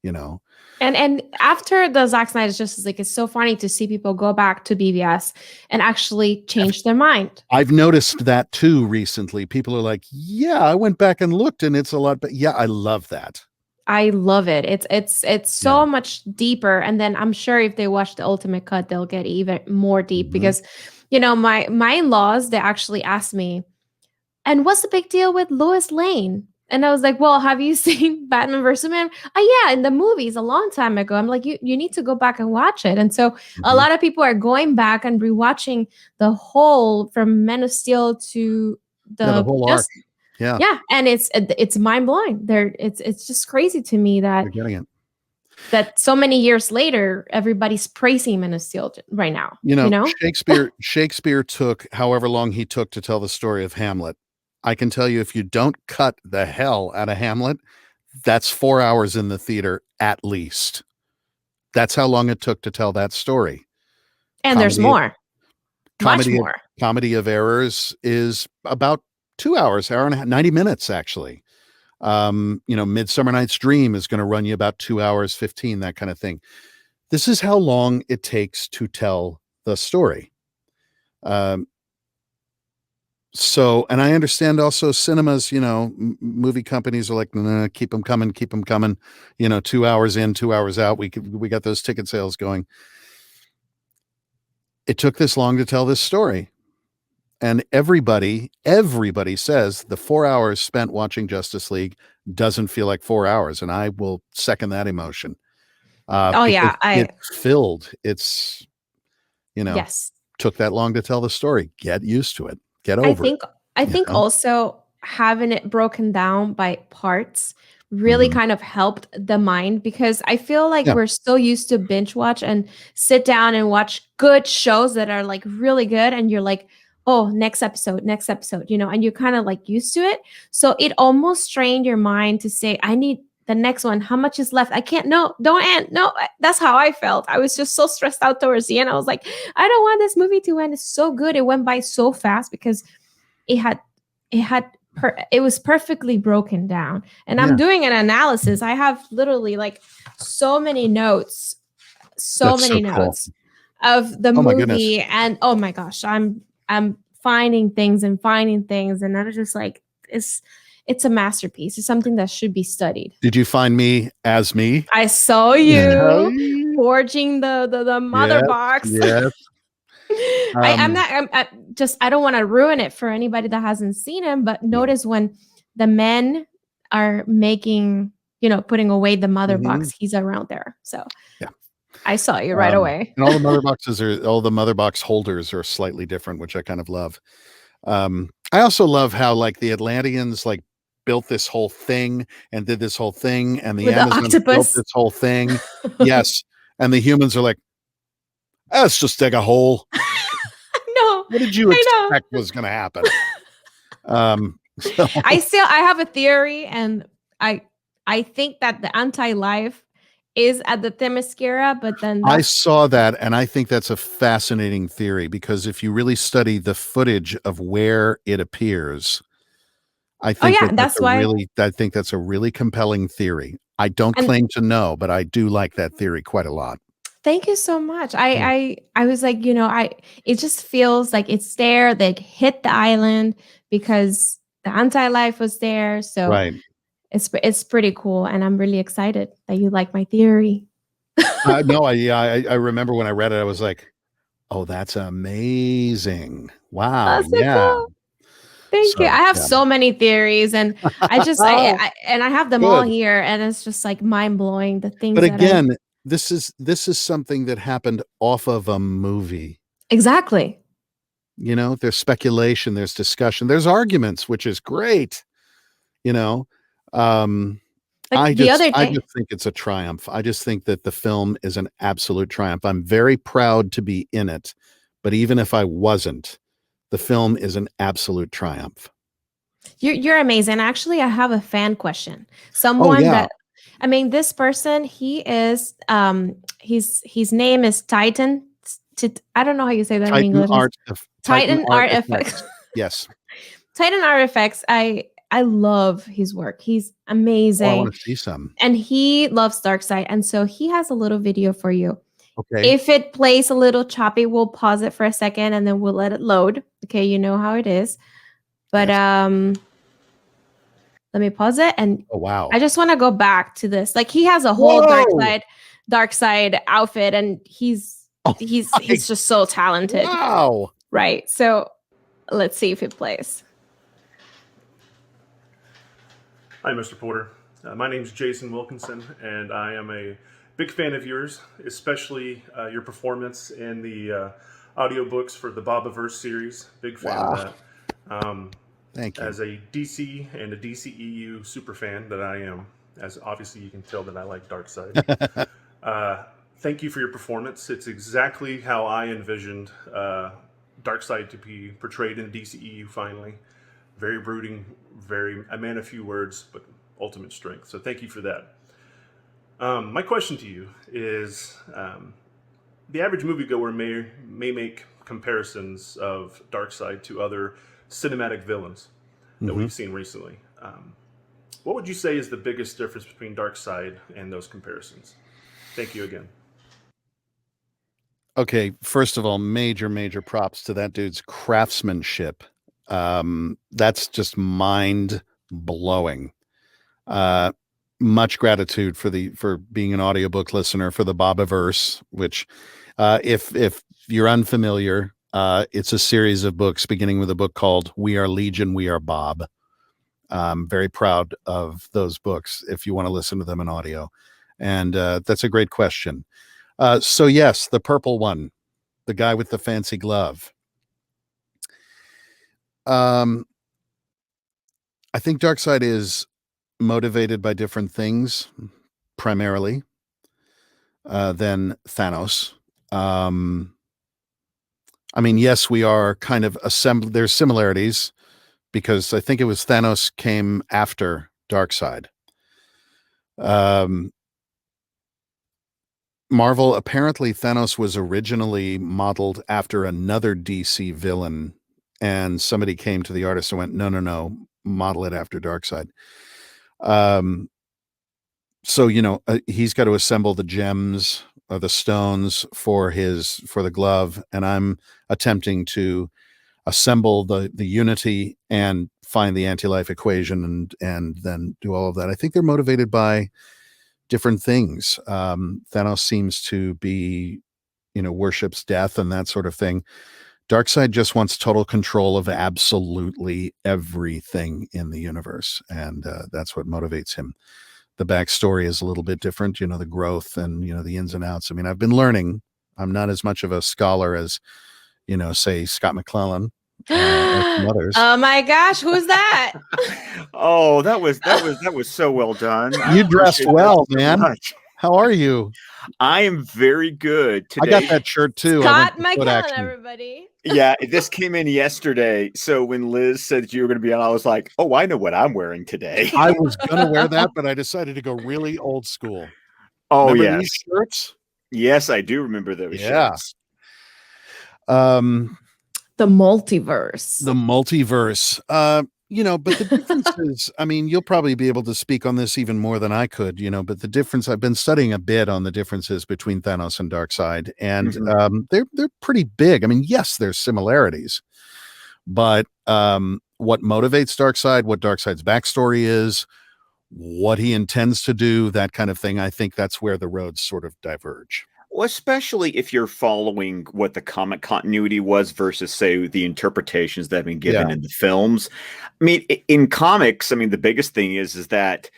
you know. And after the Zack Snyder's Justice League, it's so funny to see people go back to BVS and actually change their mind. I've noticed that too recently. People are like, "Yeah, I went back and looked and it's a lot but yeah, I love that." I love it. It's Yeah. so much deeper. And then I'm sure if they watch the ultimate cut, they'll get even more deep Mhm. because my in-laws, they actually asked me, and what's the big deal with Lois Lane? And I was like, well, have you seen Batman vs. Superman? Oh yeah, in the movies a long time ago. I'm like, you need to go back and watch it. And so a Mhm. lot of people are going back and rewatching the whole from Men of Steel to Yeah, the the whole arc. just Yeah, yeah, and it's mind blowing. It's just crazy to me they're getting it. that so many years later everybody's praising Men of Steel right now. You know? Shakespeare took however long he took to tell the story of Hamlet. I can tell you if you don't cut the hell out of Hamlet, that's 4 hours in the theater at least. That's how long it took to tell that story. And there's Comedy more, much comedy of more. comedy of errors is about 2 hours, hour and a half, 90 minutes actually. Midsummer Night's Dream is going to run you about 2 hours 15, that kind of thing. This is how long it takes to tell the story. Um, and I understand also cinemas, movie companies are like, nah, keep them coming, keep them coming. 2 hours in, 2 hours out. We got those ticket sales going. It took this long to tell this story. And everybody says the 4 hours spent watching Justice League doesn't feel like 4 hours. And I will second that emotion. Oh Because yeah, I it's filled. It's, you know, yes. took that long to tell the story. Get used to it. Get I over it. think I You think know? also having it broken down by parts really Mhm. kind of helped the mind, because I feel like Yeah. we're so used to binge watch and sit down and watch good shows that are like really good, and you're like, oh, next episode, and you're kind of like used to it. So it almost trained your mind to say, I need the next one. How much is left? I can't, no, don't end. No, that's how I felt. I was just so stressed out towards the end. I was like, I don't want this movie to end. It's so good. It went by so fast because it had it was perfectly broken down. And I'm Yeah. doing an analysis. I have literally like so many notes, so That's so many cool. notes of the Oh my goodness. movie. And oh my gosh, I'm finding things and finding things, and I'm just like, it's a masterpiece. It's something that should be studied. Did you find me as me? I saw you forging the mother Yes. box. Yes. I'm not. I don't want to ruin it for anybody that hasn't seen him. But No. notice when the men are making, putting away the mother box, he's around there. So Yeah. I saw you right away. And all the mother box holders are slightly different, which I kind of love. I also love how like the Atlanteans like built this whole thing and did this whole thing, and the With the Amazons built octopus. this whole thing. Yes. And the humans are like, let's just dig a hole. No, What did you I know. expect was going to happen? So I have a theory, and I think that the anti-life is at the Themyscira, but then I saw that, and I think that's a fascinating theory, because if you really study the footage of where it appears, I think that's why. I think that's a really compelling theory. I don't And claim to know, but I do like that theory quite a lot. thank you so much. Yeah. I was like, it just feels like it's there. They hit the island because the anti-life was there. So Right. it's pretty cool, and I'm really excited that you like my theory. No, I remember when I read it, I was like, oh, that's amazing. Wow. That's so Yeah. cool. Thank you. So, I have yeah. so many theories, and I have them all Good. here, and it's just like mind blowing the things But that I again, this is something that happened off of a movie. exactly. There's speculation, there's discussion, there's arguments, which is great. you know Like I the other just day. think it's a triumph. I just think that the film is an absolute triumph. I'm very proud to be in it, but even if I wasn't, the film is an absolute triumph. You're amazing. Actually, I have a fan question. Oh Someone yeah. that I mean, this person, he is his name is Titan. I don't know how you say that in Titan English. art Titan Art Effects. Yes. Titan Art Effects. I love his work. He's Oh, I amazing. want to see some. And he loves Darkseid. And so he has a little video for you. Okay. If it plays a little choppy, we'll pause it for a second and then we'll let it load. Okay, you know how it is. But Yes. let me pause it, and Oh wow. I just want to go back to this. Like, he has a whole Darkseid outfit, and he's just so talented. Wow. Right. So let's see if it plays. Hi, Mr. Porter. My name's Jason Wilkinson, and I am a big fan of yours, especially your performance in the audiobooks for the Bobiverse series. Big fan of that. Thank you. As a DC and a DCEU super fan that I am, as obviously you can tell that I like Darkseid. Thank you for your performance. It's exactly how I envisioned Darkseid to be portrayed in DCEU finally. Very brooding, a man of few words, but ultimate strength. So thank you for that. My question to you is, the average moviegoer may make comparisons of Darkseid to other cinematic villains that we've seen recently. What would you say is the biggest difference between Darkseid and those comparisons? Thank you again. Okay, first of all, major props to that dude's craftsmanship. That's just mind blowing. Much gratitude for being an audiobook listener for the Bobiverse, which if you're unfamiliar, It's a series of books, beginning with a book called We Are Legion, We Are Bob. I'm very proud of those books if you want to listen to them in audio. And that's a great question. So yes, the purple one, the guy with the fancy glove. I think Darkseid is motivated by different things, primarily, than Thanos. I mean, yes, we are kind of assembled. There's similarities because I think it was Thanos came after Darkseid. Marvel, apparently Thanos was originally modeled after another DC villain, and somebody came to the artist and went, no, model it after Darkseid. So, he's got to assemble the gems or the stones for the glove, and I'm attempting to assemble the unity and find the anti-life equation and then do all of that. I think they're motivated by different things. Thanos seems to be, worships death and that sort of thing. Darkseid just wants total control of absolutely everything in the universe, and that's what motivates him. The backstory is a little bit different, the growth and, the ins and outs. I mean, I've been learning. I'm not as much of a scholar as, say, Scott McClellan. Others. Oh my gosh, who's that? Oh, that was so well done. You dressed well, man. How are you? I am very good today. I got that shirt too. Scott McClellan, everybody. Yeah, this came in yesterday. So when Liz said that you were going to be on, I was like, oh, I know what I'm wearing today. I was going to wear that, but I decided to go really old school. Oh, remember these shirts? Yes, I do remember those shirts. The multiverse. But the difference is, I mean, you'll probably be able to speak on this even more than I could, but the difference, I've been studying a bit on the differences between Thanos and Darkseid, and they're pretty big. I mean, yes, there's similarities, but what motivates Darkseid, what Darkseid's backstory is, what he intends to do, that kind of thing, I think that's where the roads sort of diverge. Well, especially if you're following what the comic continuity was versus, say, the interpretations that have been given in the films. I mean, in comics, I mean, the biggest thing is that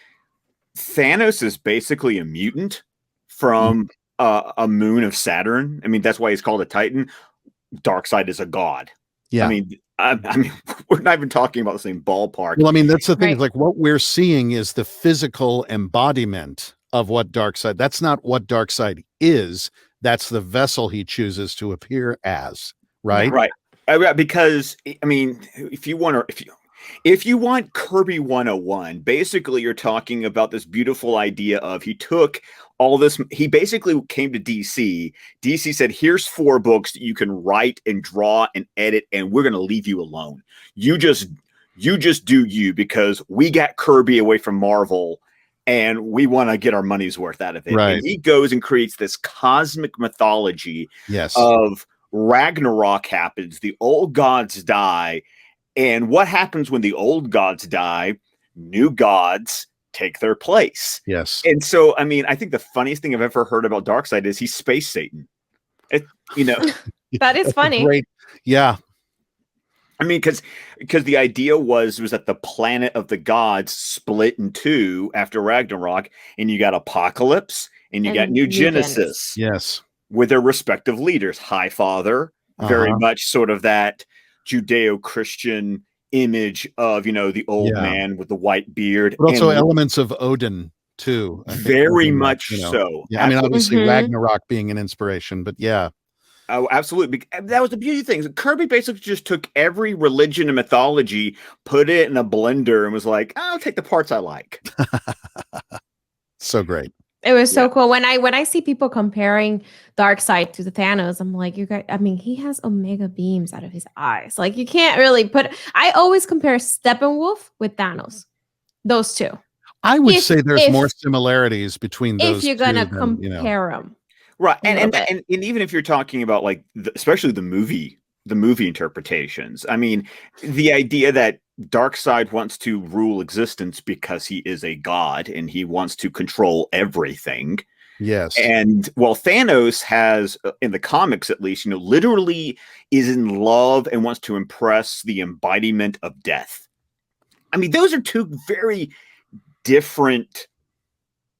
Thanos is basically a mutant from a moon of Saturn. I mean, that's why he's called a Titan. Darkseid is a god. Yeah. I mean, we're not even talking about the same ballpark. Well, I mean, that's the thing. Right. Like, what we're seeing is the physical embodiment of what Darkseid. That's not what Darkseid is. That's the vessel he chooses to appear as. Right. Right. Because I mean, if you want Kirby 101, basically you're talking about this beautiful idea of he took all this. He basically came to DC. DC said, here's 4 books that you can write and draw and edit, and we're going to leave you alone. You just do you, because we got Kirby away from Marvel and we want to get our money's worth out of it. Right. And he goes and creates this cosmic mythology of Ragnarok happens. The old gods die. And what happens when the old gods die? New gods take their place. Yes. And so, I mean, I think the funniest thing I've ever heard about Darkseid is he's Space Satan. That is funny. Great. Yeah. I mean, because the idea was that the planet of the gods split in 2 after Ragnarok, and you got Apocalypse and you got New Genesis. Yes. With their respective leaders. Highfather, very much sort of that Judeo-Christian image of, the old man with the white beard. But also elements of Odin, too. Very much so. Yeah, I mean, obviously Ragnarok being an inspiration, but yeah. Oh, absolutely. That was the beauty of things. Kirby basically just took every religion and mythology, put it in a blender, and was like, I'll take the parts I like. So great. It was so cool. When I see people comparing Darkseid to the Thanos, I'm like, you guys, I mean, he has omega beams out of his eyes. Like, you can't really I always compare Steppenwolf with Thanos. Those two. I would say there's more similarities between those two. If you're going to compare them. Right. And even if you're talking about like, especially the movie interpretations, I mean, the idea that Darkseid wants to rule existence because he is a god and he wants to control everything. Yes. And well, Thanos has, in the comics at least, literally is in love and wants to impress the embodiment of death. I mean, those are two very different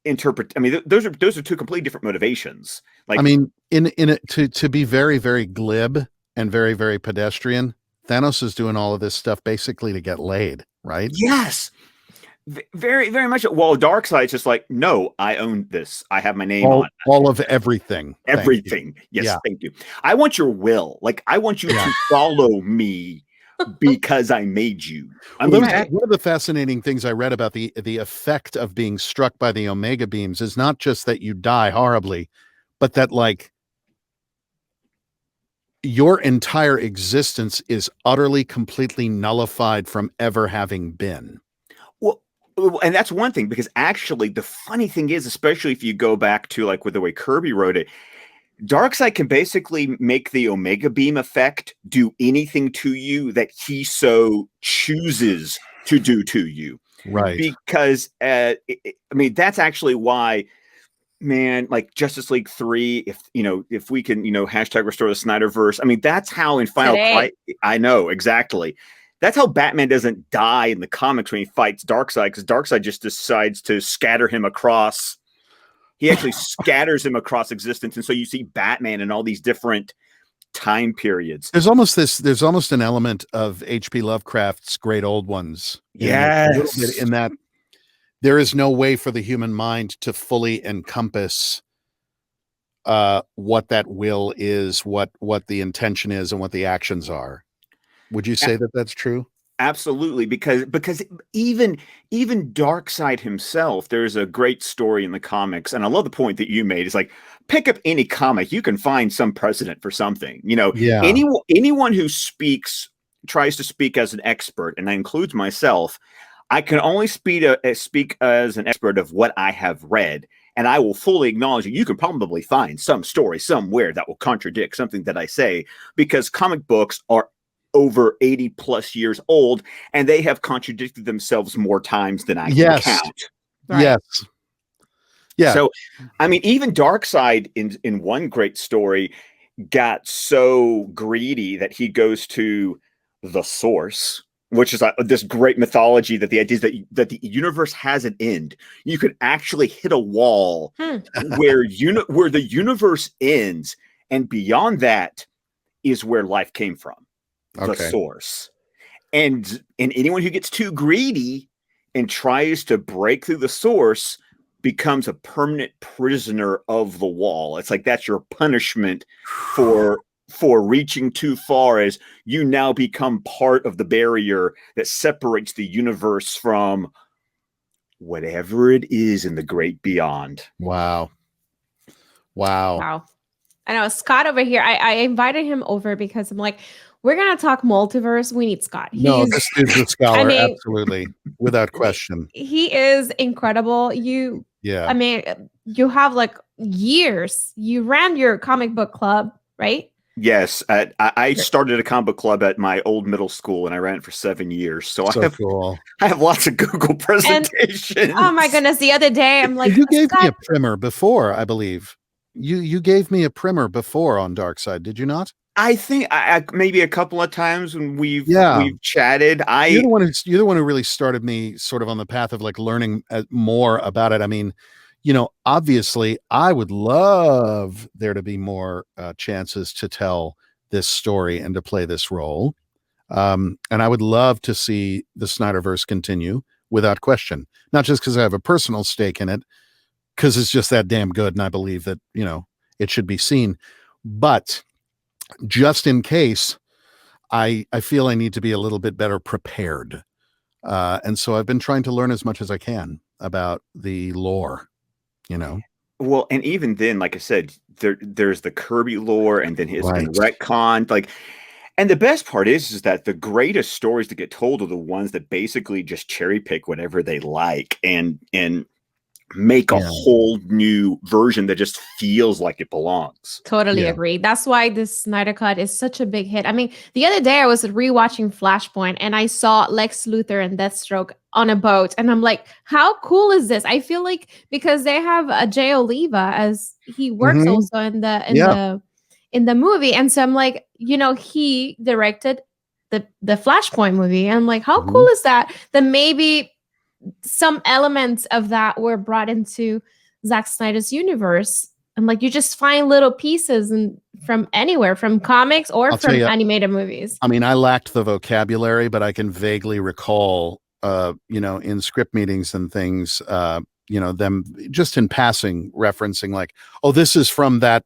those are two completely different motivations. Like, I mean, to be very, very glib and very, very pedestrian, Thanos is doing all of this stuff basically to get laid, right? yes. Very, very much. Well, Darkseid's just like, no, I own this. I have my name on it. All of everything. Everything. Yes, yeah. Thank you. I want your will. Like, I want you to follow me because I made you. One of the fascinating things I read about the effect of being struck by the Omega beams is not just that you die horribly, but that like your entire existence is utterly, completely nullified from ever having been. Well, and that's one thing, because actually the funny thing is, especially if you go back to like with the way Kirby wrote it, Darkseid can basically make the Omega Beam effect do anything to you that he so chooses to do to you. Right. Because, I mean, that's actually why, man, like Justice League 3, if we can, hashtag restore the Snyderverse. I mean, that's how in Final Fight, I know, exactly. That's how Batman doesn't die in the comics when he fights Darkseid, because Darkseid just decides to scatter him across. He actually scatters him across existence. And so you see Batman in all these different time periods. There's almost an element of H.P. Lovecraft's Great Old Ones. Yes. A little bit in that there is no way for the human mind to fully encompass what that will is, what the intention is, and what the actions are. Would you say that that's true? Absolutely, because even Darkseid himself, there's a great story in the comics, and I love the point that you made. It's like, pick up any comic, you can find some precedent for something. Anyone who tries to speak as an expert, and that includes myself. I can only speak as an expert of what I have read, and I will fully acknowledge that you can probably find some story somewhere that will contradict something that I say, because comic books are over 80 plus years old, and they have contradicted themselves more times than I can count. Right. Yes. Yeah. So, I mean, even Darkseid in one great story got so greedy that he goes to the source, which is this great mythology that the idea is that the universe has an end. You could actually hit a wall where the universe ends, and beyond that is where life came from. The source. And anyone who gets too greedy and tries to break through the source becomes a permanent prisoner of the wall. It's like that's your punishment for reaching too far, as you now become part of the barrier that separates the universe from whatever it is in the great beyond. Wow. I know Scott over here. I invited him over because I'm like, we're going to talk multiverse. We need Scott. This dude's a scholar, absolutely, without question. He is incredible. I mean, you have like years. You ran your comic book club, right? Yes. I started a comic book club at my old middle school, and I ran it for 7 years. So cool. I have lots of Google presentations. And, oh my goodness. The other day, I'm like, you gave me a primer before, I believe. You gave me a primer before on Darkseid, did you not? I think I maybe a couple of times when we've chatted. You're the one who really started me sort of on the path of like learning more about it. I mean, obviously, I would love there to be more chances to tell this story and to play this role, and I would love to see the Snyderverse continue without question. Not just because I have a personal stake in it, because it's just that damn good, and I believe that it should be seen, but just in case, I feel I need to be a little bit better prepared. And so I've been trying to learn as much as I can about the lore, Well, and even then, like I said, there's the Kirby lore, and then his been retconned. Like, and the best part is that the greatest stories that get told are the ones that basically just cherry pick whatever they like. And make a whole new version that just feels like it belongs. Totally agree. That's why this Snyder Cut is such a big hit. I mean, the other day I was rewatching Flashpoint and I saw Lex Luthor and Deathstroke on a boat, and I'm like, how cool is this? I feel like because they have a Jay Oliva as he works also in the movie, and so I'm like, he directed the Flashpoint movie. And I'm like, how cool is that? That maybe some elements of that were brought into Zack Snyder's universe. And like, you just find little pieces from anywhere, from comics or from animated movies. I mean, I lacked the vocabulary, but I can vaguely recall, in script meetings and things, them just in passing referencing like, oh, this is from that,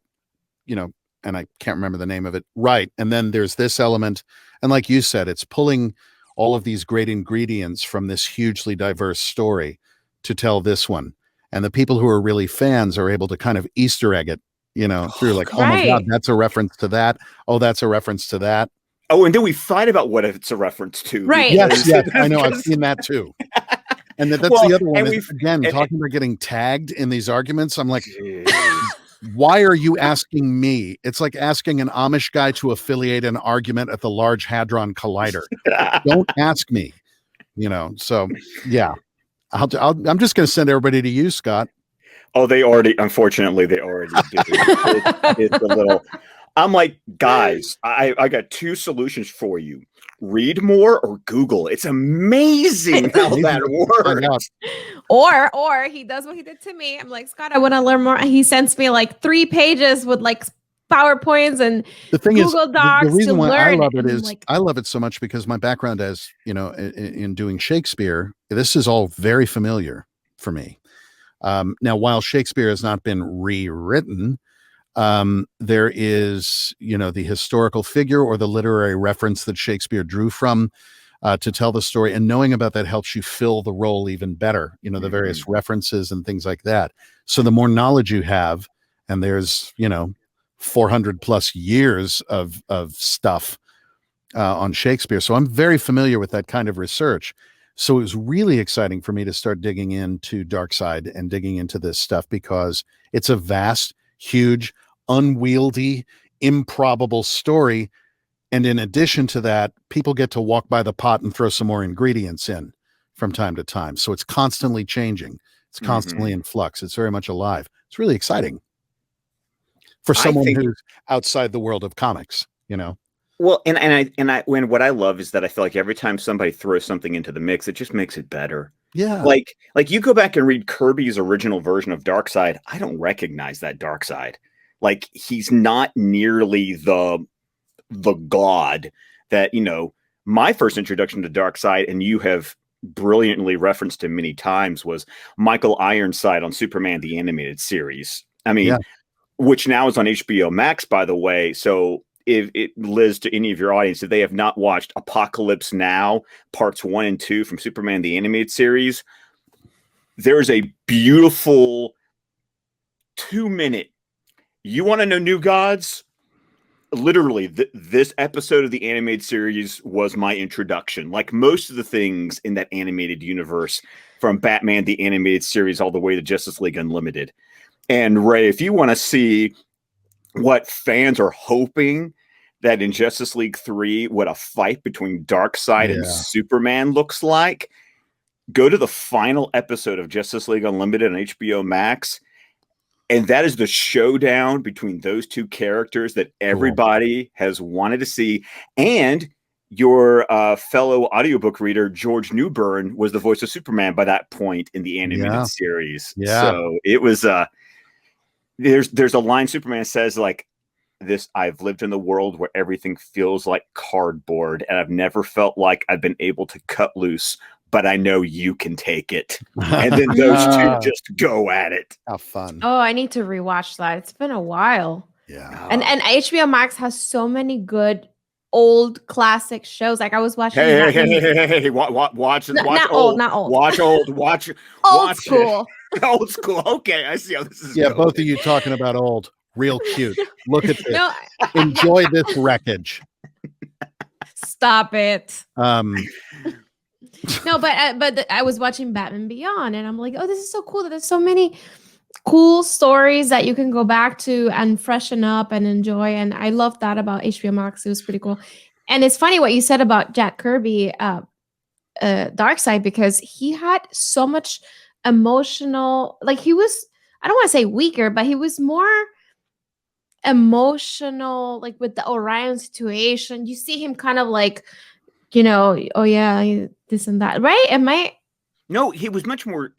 and I can't remember the name of it. Right. And then there's this element. And like you said, it's pulling all of these great ingredients from this hugely diverse story to tell this one. And the people who are really fans are able to kind of Easter egg it, through like, oh my God, that's a reference to that. Oh, that's a reference to that. Oh, and then we fight about what it's a reference to. Right. Yes, I know. I've seen that too. And that's the other one. Again, talking about getting tagged in these arguments. I'm like, why are you asking me? It's like asking an Amish guy to affiliate an argument at the Large Hadron Collider. Don't ask me, so yeah. I'm just going to send everybody to you, Scott. Oh, unfortunately, they already do. It's a little, I'm like, guys, I got two solutions for you. Read more or Google. It's amazing how that works. Or he does what he did to me. I'm like, Scott, I want to learn more. He sends me like 3 pages with like PowerPoints and the thing Google Docs. The reason to why learn. I love it is I love it so much because my background as, in doing Shakespeare, this is all very familiar for me. Now, while Shakespeare has not been rewritten, there is, the historical figure or the literary reference that Shakespeare drew from to tell the story. And knowing about that helps you fill the role even better, the various references and things like that. So the more knowledge you have, and there's, 400 plus years of stuff on Shakespeare. So I'm very familiar with that kind of research. So it was really exciting for me to start digging into Darkseid and digging into this stuff because it's a vast, huge, unwieldy, improbable story. And in addition to that, people get to walk by the pot and throw some more ingredients in from time to time. So it's constantly changing. It's constantly in flux. It's very much alive. It's really exciting for someone who's outside the world of comics, Well, when what I love is that I feel like every time somebody throws something into the mix, it just makes it better. Yeah. Like you go back and read Kirby's original version of Darkseid, I don't recognize that Darkseid. Like he's not nearly the god that, my first introduction to Darkseid, and you have brilliantly referenced him many times, was Michael Ironside on Superman the Animated Series. I mean, which now is on HBO Max, by the way. So if it, Liz, to any of your audience, if they have not watched Apocalypse Now, parts 1 and 2 from Superman the Animated Series, there's a beautiful 2-minute, you want to know new gods? Literally, this episode of the animated series was my introduction. Like most of the things in that animated universe, from Batman the Animated Series all the way to Justice League Unlimited. And Ray, if you want to see what fans are hoping that in Justice League 3, what a fight between Darkseid and Superman looks like, go to the final episode of Justice League Unlimited on HBO Max. And that is the showdown between those two characters that everybody has wanted to see. And your fellow audiobook reader, George Newbern, was the voice of Superman by that point in the animated series. Yeah. So it was, there's a line Superman says like this: I've lived in the world where everything feels like cardboard, and I've never felt like I've been able to cut loose, but I know you can take it. And then those two just go at it. How fun. Oh, I need to rewatch that. It's been a while. Yeah. And HBO Max has so many good old classic shows. Like I was watching. Hey, watch not old. Not old. Watch old. Watch old school. Old school. Okay, I see how this is. Yeah, going. both of you talking about old. Real cute. Look at this. No, enjoy this wreckage. Stop it. No, but I was watching Batman Beyond, and I'm like, oh, this is so cool that there's so many cool stories that you can go back to and freshen up and enjoy. And I love that about HBO Max. It was pretty cool. And it's funny what you said about Jack Kirby, Darkseid, because he had so much emotional, like he was, I don't want to say weaker, but he was more emotional, like with the Orion situation. You see him kind of like, oh yeah, this and that, right? Am I? No, he was much more.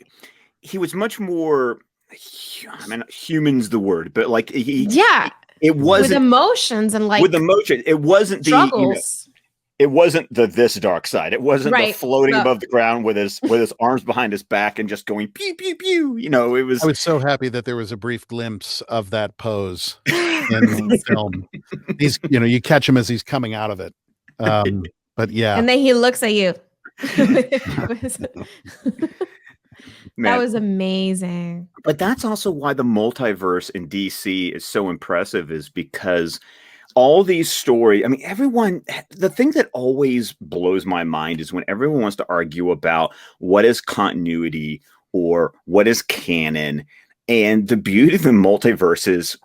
I mean, human's the word, but like Yeah, it wasn't with emotions and like with emotion. It wasn't struggles. it wasn't this dark side. It wasn't the Right. floating above the ground with his arms behind his back and just going pew pew pew. It was. I was so happy that there was a brief glimpse of that pose in the film. He's, you catch him as he's coming out of it. But yeah. And then he looks at you. That was amazing. But that's also why the multiverse in DC is so impressive, is because all these stories, I mean, the thing that always blows my mind is when everyone wants to argue about what is continuity or what is canon. And the beauty of the multiverse is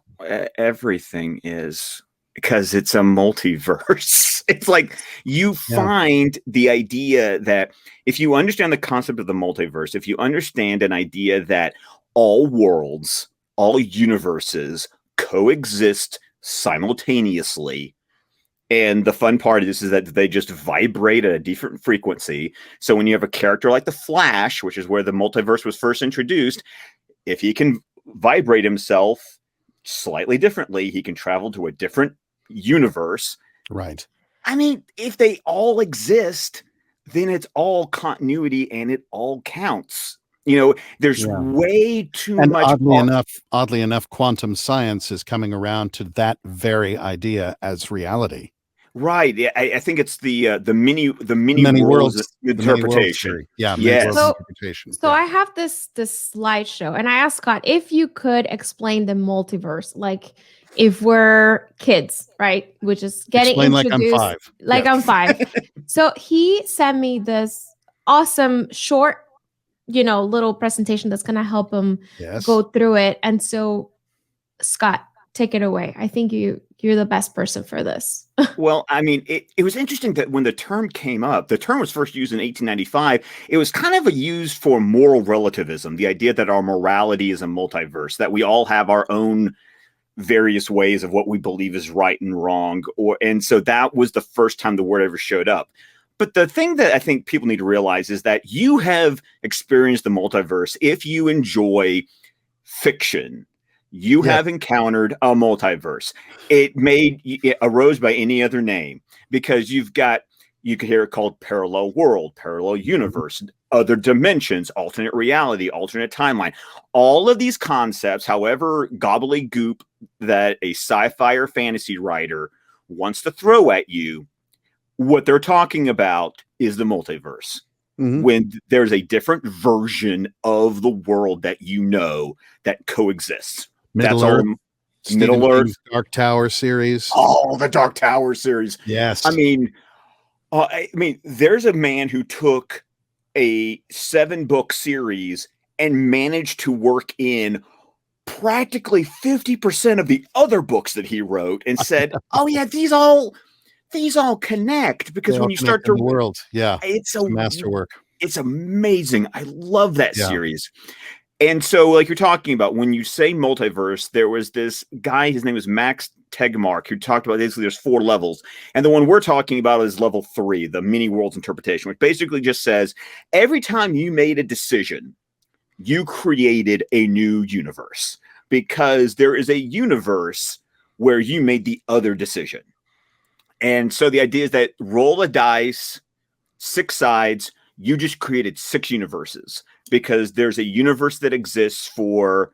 everything is, because it's a multiverse. It's like you find the idea that if you understand the concept of the multiverse, if you understand an idea that all worlds, all universes coexist simultaneously, and the fun part of this is that they just vibrate at a different frequency. So when you have a character like the Flash, which is where the multiverse was first introduced, if he can vibrate himself slightly differently, he can travel to a different universe. Right. I mean, if they all exist, then it's all continuity and it all counts. There's way too much. Oddly enough, quantum science is coming around to that very idea as reality. Right. Yeah, I think it's the many worlds interpretation. Yes. So I have this slideshow, and I asked Scott if you could explain the multiverse, like if we're kids, right? Which is getting introduced. I'm 5. So he sent me this awesome short, little presentation that's gonna help him go through it. And so, Scott, take it away. I think you're the best person for this. Well, I mean, it was interesting that when the term came up, the term was first used in 1895. It was kind of used for moral relativism, the idea that our morality is a multiverse, that we all have our own various ways of what we believe is right and wrong. And so that was the first time the word ever showed up. But the thing that I think people need to realize is that you have experienced the multiverse if you enjoy fiction. You have encountered a multiverse. It arose by any other name, because you could hear it called parallel world, parallel universe, other dimensions, alternate reality, alternate timeline. All of these concepts, however gobbledygook that a sci-fi or fantasy writer wants to throw at you, what they're talking about is the multiverse. Mm-hmm. When there's a different version of the world that that coexists. Middle Earth, Dark Tower series. Oh, the Dark Tower series. Yes. I mean, there's a man who took a 7-book series and managed to work in practically 50% of the other books that he wrote, and said, "Oh yeah, these all connect," because when you start to the world, it's a masterwork. It's amazing. I love that series. And so, like you're talking about, when you say multiverse, there was this guy, his name was Max Tegmark, who talked about basically there's 4 levels. And the one we're talking about is level 3, the many worlds interpretation, which basically just says every time you made a decision, you created a new universe, because there is a universe where you made the other decision. And so the idea is that roll a dice, 6 sides, you just created 6 universes, because there's a universe that exists for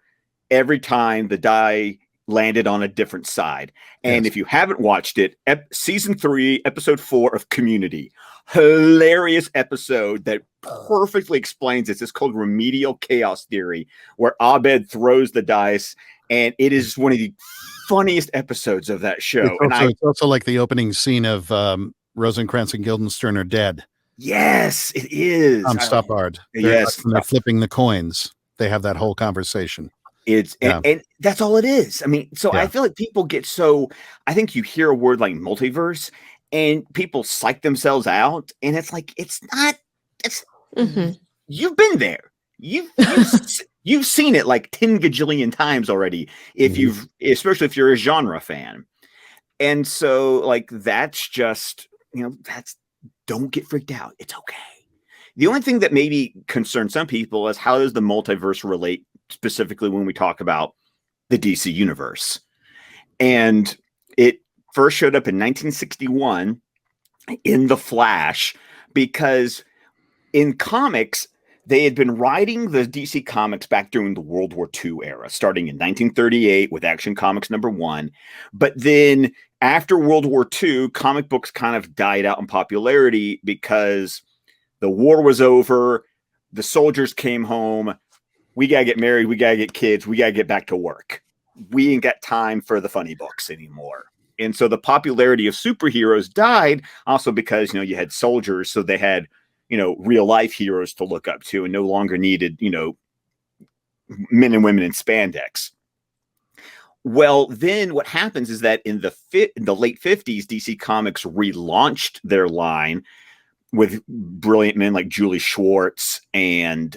every time the die landed on a different side. And if you haven't watched it, season 3, episode 4 of Community, hilarious episode that perfectly explains this. It's called Remedial Chaos Theory, where Abed throws the dice, and it is one of the funniest episodes of that show. It's also like the opening scene of Rosencrantz and Guildenstern Are Dead. Yes, it is. Tom Stoppard. Yes, When they're flipping the coins, they have that whole conversation. It's and that's all it is. I mean, so I feel like people get so. I think you hear a word like multiverse, and people psych themselves out, and it's like it's not. It's you've been there. You've seen it like 10 gajillion times already. Especially if you're a genre fan, and so like that's just don't get freaked out. It's okay. The only thing that maybe concerns some people is how does the multiverse relate specifically when we talk about the DC universe. And it first showed up in 1961 in The Flash, because in comics, they had been writing the DC comics back during the World War II era, starting in 1938 with Action Comics #1. But then after World War II, comic books kind of died out in popularity because the war was over. The soldiers came home. We got to get married. We got to get kids. We got to get back to work. We ain't got time for the funny books anymore. And so the popularity of superheroes died also because, you had soldiers. So they had, real life heroes to look up to and no longer needed, men and women in spandex. Well, then what happens is that in the late 50s, DC Comics relaunched their line with brilliant men like Julie Schwartz and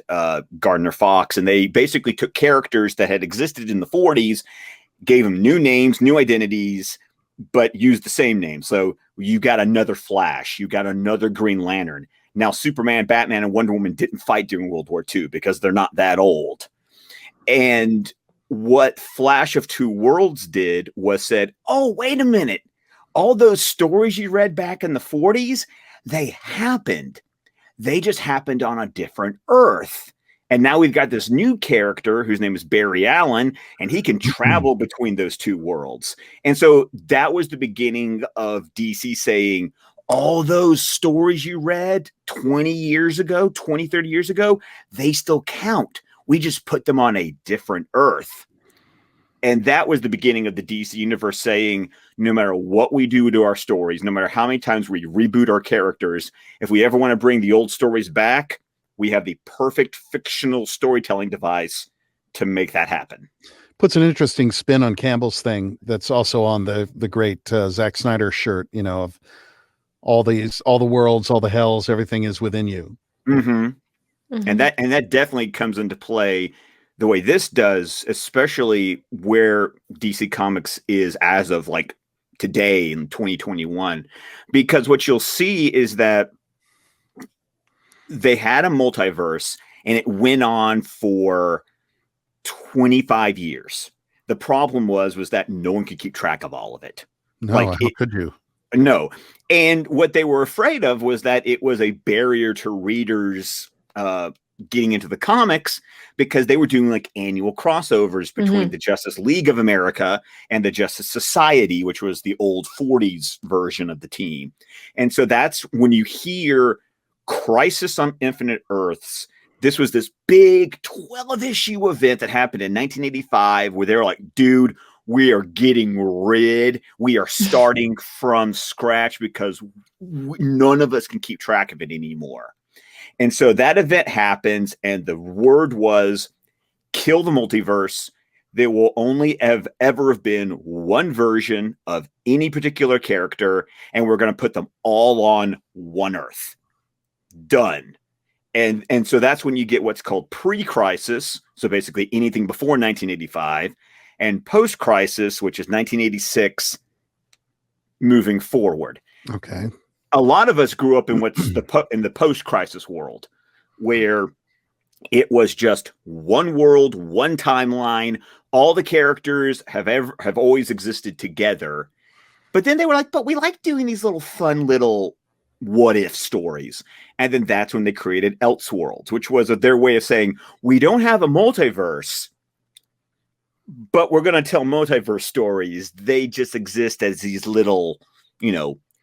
Gardner Fox. And they basically took characters that had existed in the 40s, gave them new names, new identities, but used the same name. So you got another Flash, you got another Green Lantern. Now Superman, Batman, and Wonder Woman didn't fight during World War II because they're not that old. And what Flash of Two Worlds did was said, oh, wait a minute. All those stories you read back in the 40s, they happened. They just happened on a different Earth. And now we've got this new character whose name is Barry Allen, and he can travel between those two worlds. And so that was the beginning of DC saying, all those stories you read 20 years ago, 20, 30 years ago, they still count. We just put them on a different Earth. And that was the beginning of the DC universe saying, no matter what we do to our stories, no matter how many times we reboot our characters, if we ever want to bring the old stories back, we have the perfect fictional storytelling device to make that happen. Puts an interesting spin on Campbell's thing that's also on the great Zack Snyder shirt, of all the worlds, all the hells, everything is within you. And that definitely comes into play the way this does, especially where DC Comics is as of like today in 2021, because what you'll see is that they had a multiverse and it went on for 25 years. The problem was that no one could keep track of all of it. No, how could you? No. And what they were afraid of was that it was a barrier to readers getting into the comics, because they were doing like annual crossovers between the Justice League of America and the Justice Society, which was the old 40s version of the team. And so that's when you hear Crisis on Infinite Earths. This was this big 12-issue event that happened in 1985 where they're like, dude, we are getting rid. We are starting from scratch because none of us can keep track of it anymore. And so that event happens, and the word was kill the multiverse. There will only ever have been one version of any particular character, and we're going to put them all on one Earth. Done. And so that's when you get what's called pre-crisis. So basically anything before 1985, and post-crisis, which is 1986, moving forward. Okay. A lot of us grew up in in the post-crisis world, where it was just one world, one timeline. All the characters have always existed together. But then they were like, but we like doing these little fun little what if stories. And then that's when they created Elseworlds, which was their way of saying, we don't have a multiverse, but we're going to tell multiverse stories. They just exist as these little,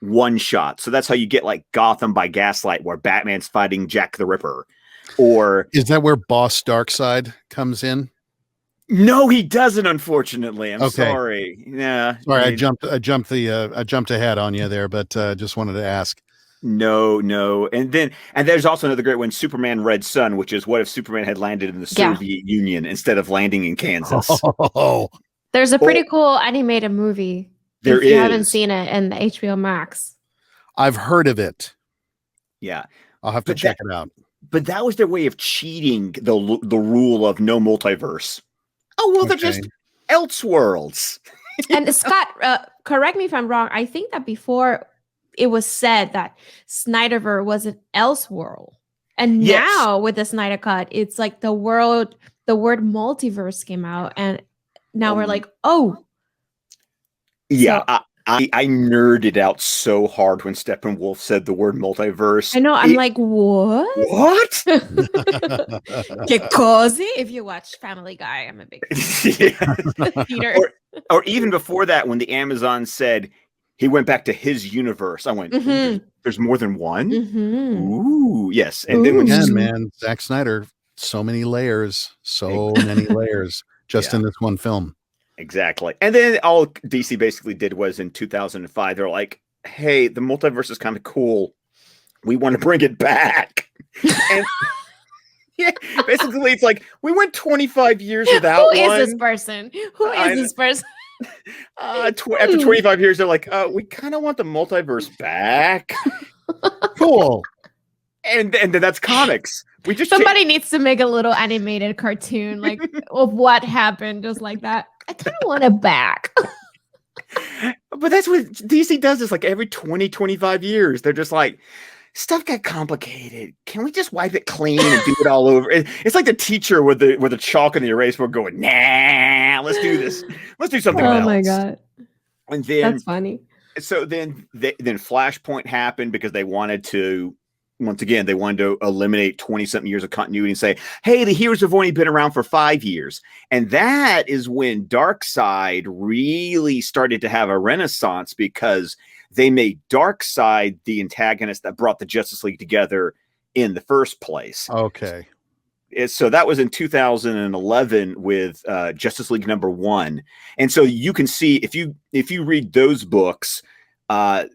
one shot. So that's how you get like Gotham by Gaslight, where Batman's fighting Jack the Ripper. Or is that where Boss Darkseid comes in? No, he doesn't, unfortunately. I'm sorry. Yeah. Sorry, I jumped ahead on you there, but just wanted to ask. No. And there's also another great one, Superman Red Sun, which is what if Superman had landed in the Soviet Union instead of landing in Kansas? Oh, There's a pretty cool animated movie. There if you haven't seen it in the HBO Max. I've heard of it. Yeah. I'll have to check it out. But that was their way of cheating the rule of no multiverse. Oh, well, they're just Elseworlds. And Scott, correct me if I'm wrong. I think that before it was said that Snyderverse was an Elseworld. And now with the Snyder Cut, it's like the word multiverse came out. And now we're like, oh. Yeah, so, I nerded out so hard when Steppenwolf said the word multiverse. I know. I'm like, what? What? Get cozy. If you watch Family Guy, I'm a big Peter. Or even before that, when the Amazon said he went back to his universe, I went, there's more than one? Ooh, yes. And then when Zack Snyder, so many layers just in this one film. Exactly. And then all DC basically did was in 2005, they're like, hey, the multiverse is kind of cool. We want to bring it back. And yeah, basically it's like, we went 25 years without one. Who is this person? Who is this person? After 25 years, they're like, we kind of want the multiverse back. Cool. And then that's comics. We just somebody needs to make a little animated cartoon like of what happened, just like that. I kind of want it back. But that's what DC does, is like every 20, 25 years, they're just like, stuff got complicated. Can we just wipe it clean and do it all over? It's like the teacher with the chalk and the erase board going, nah, let's do this. Let's do something else. Oh my God. And then that's funny. So then Flashpoint happened because they wanted to, once again, they wanted to eliminate 20-something years of continuity and say, hey, the heroes have only been around for 5 years. And that is when Darkseid really started to have a renaissance, because they made Darkseid the antagonist that brought the Justice League together in the first place. Okay. So that was in 2011 with Justice League #1. And so you can see, if you read those books, Darkseid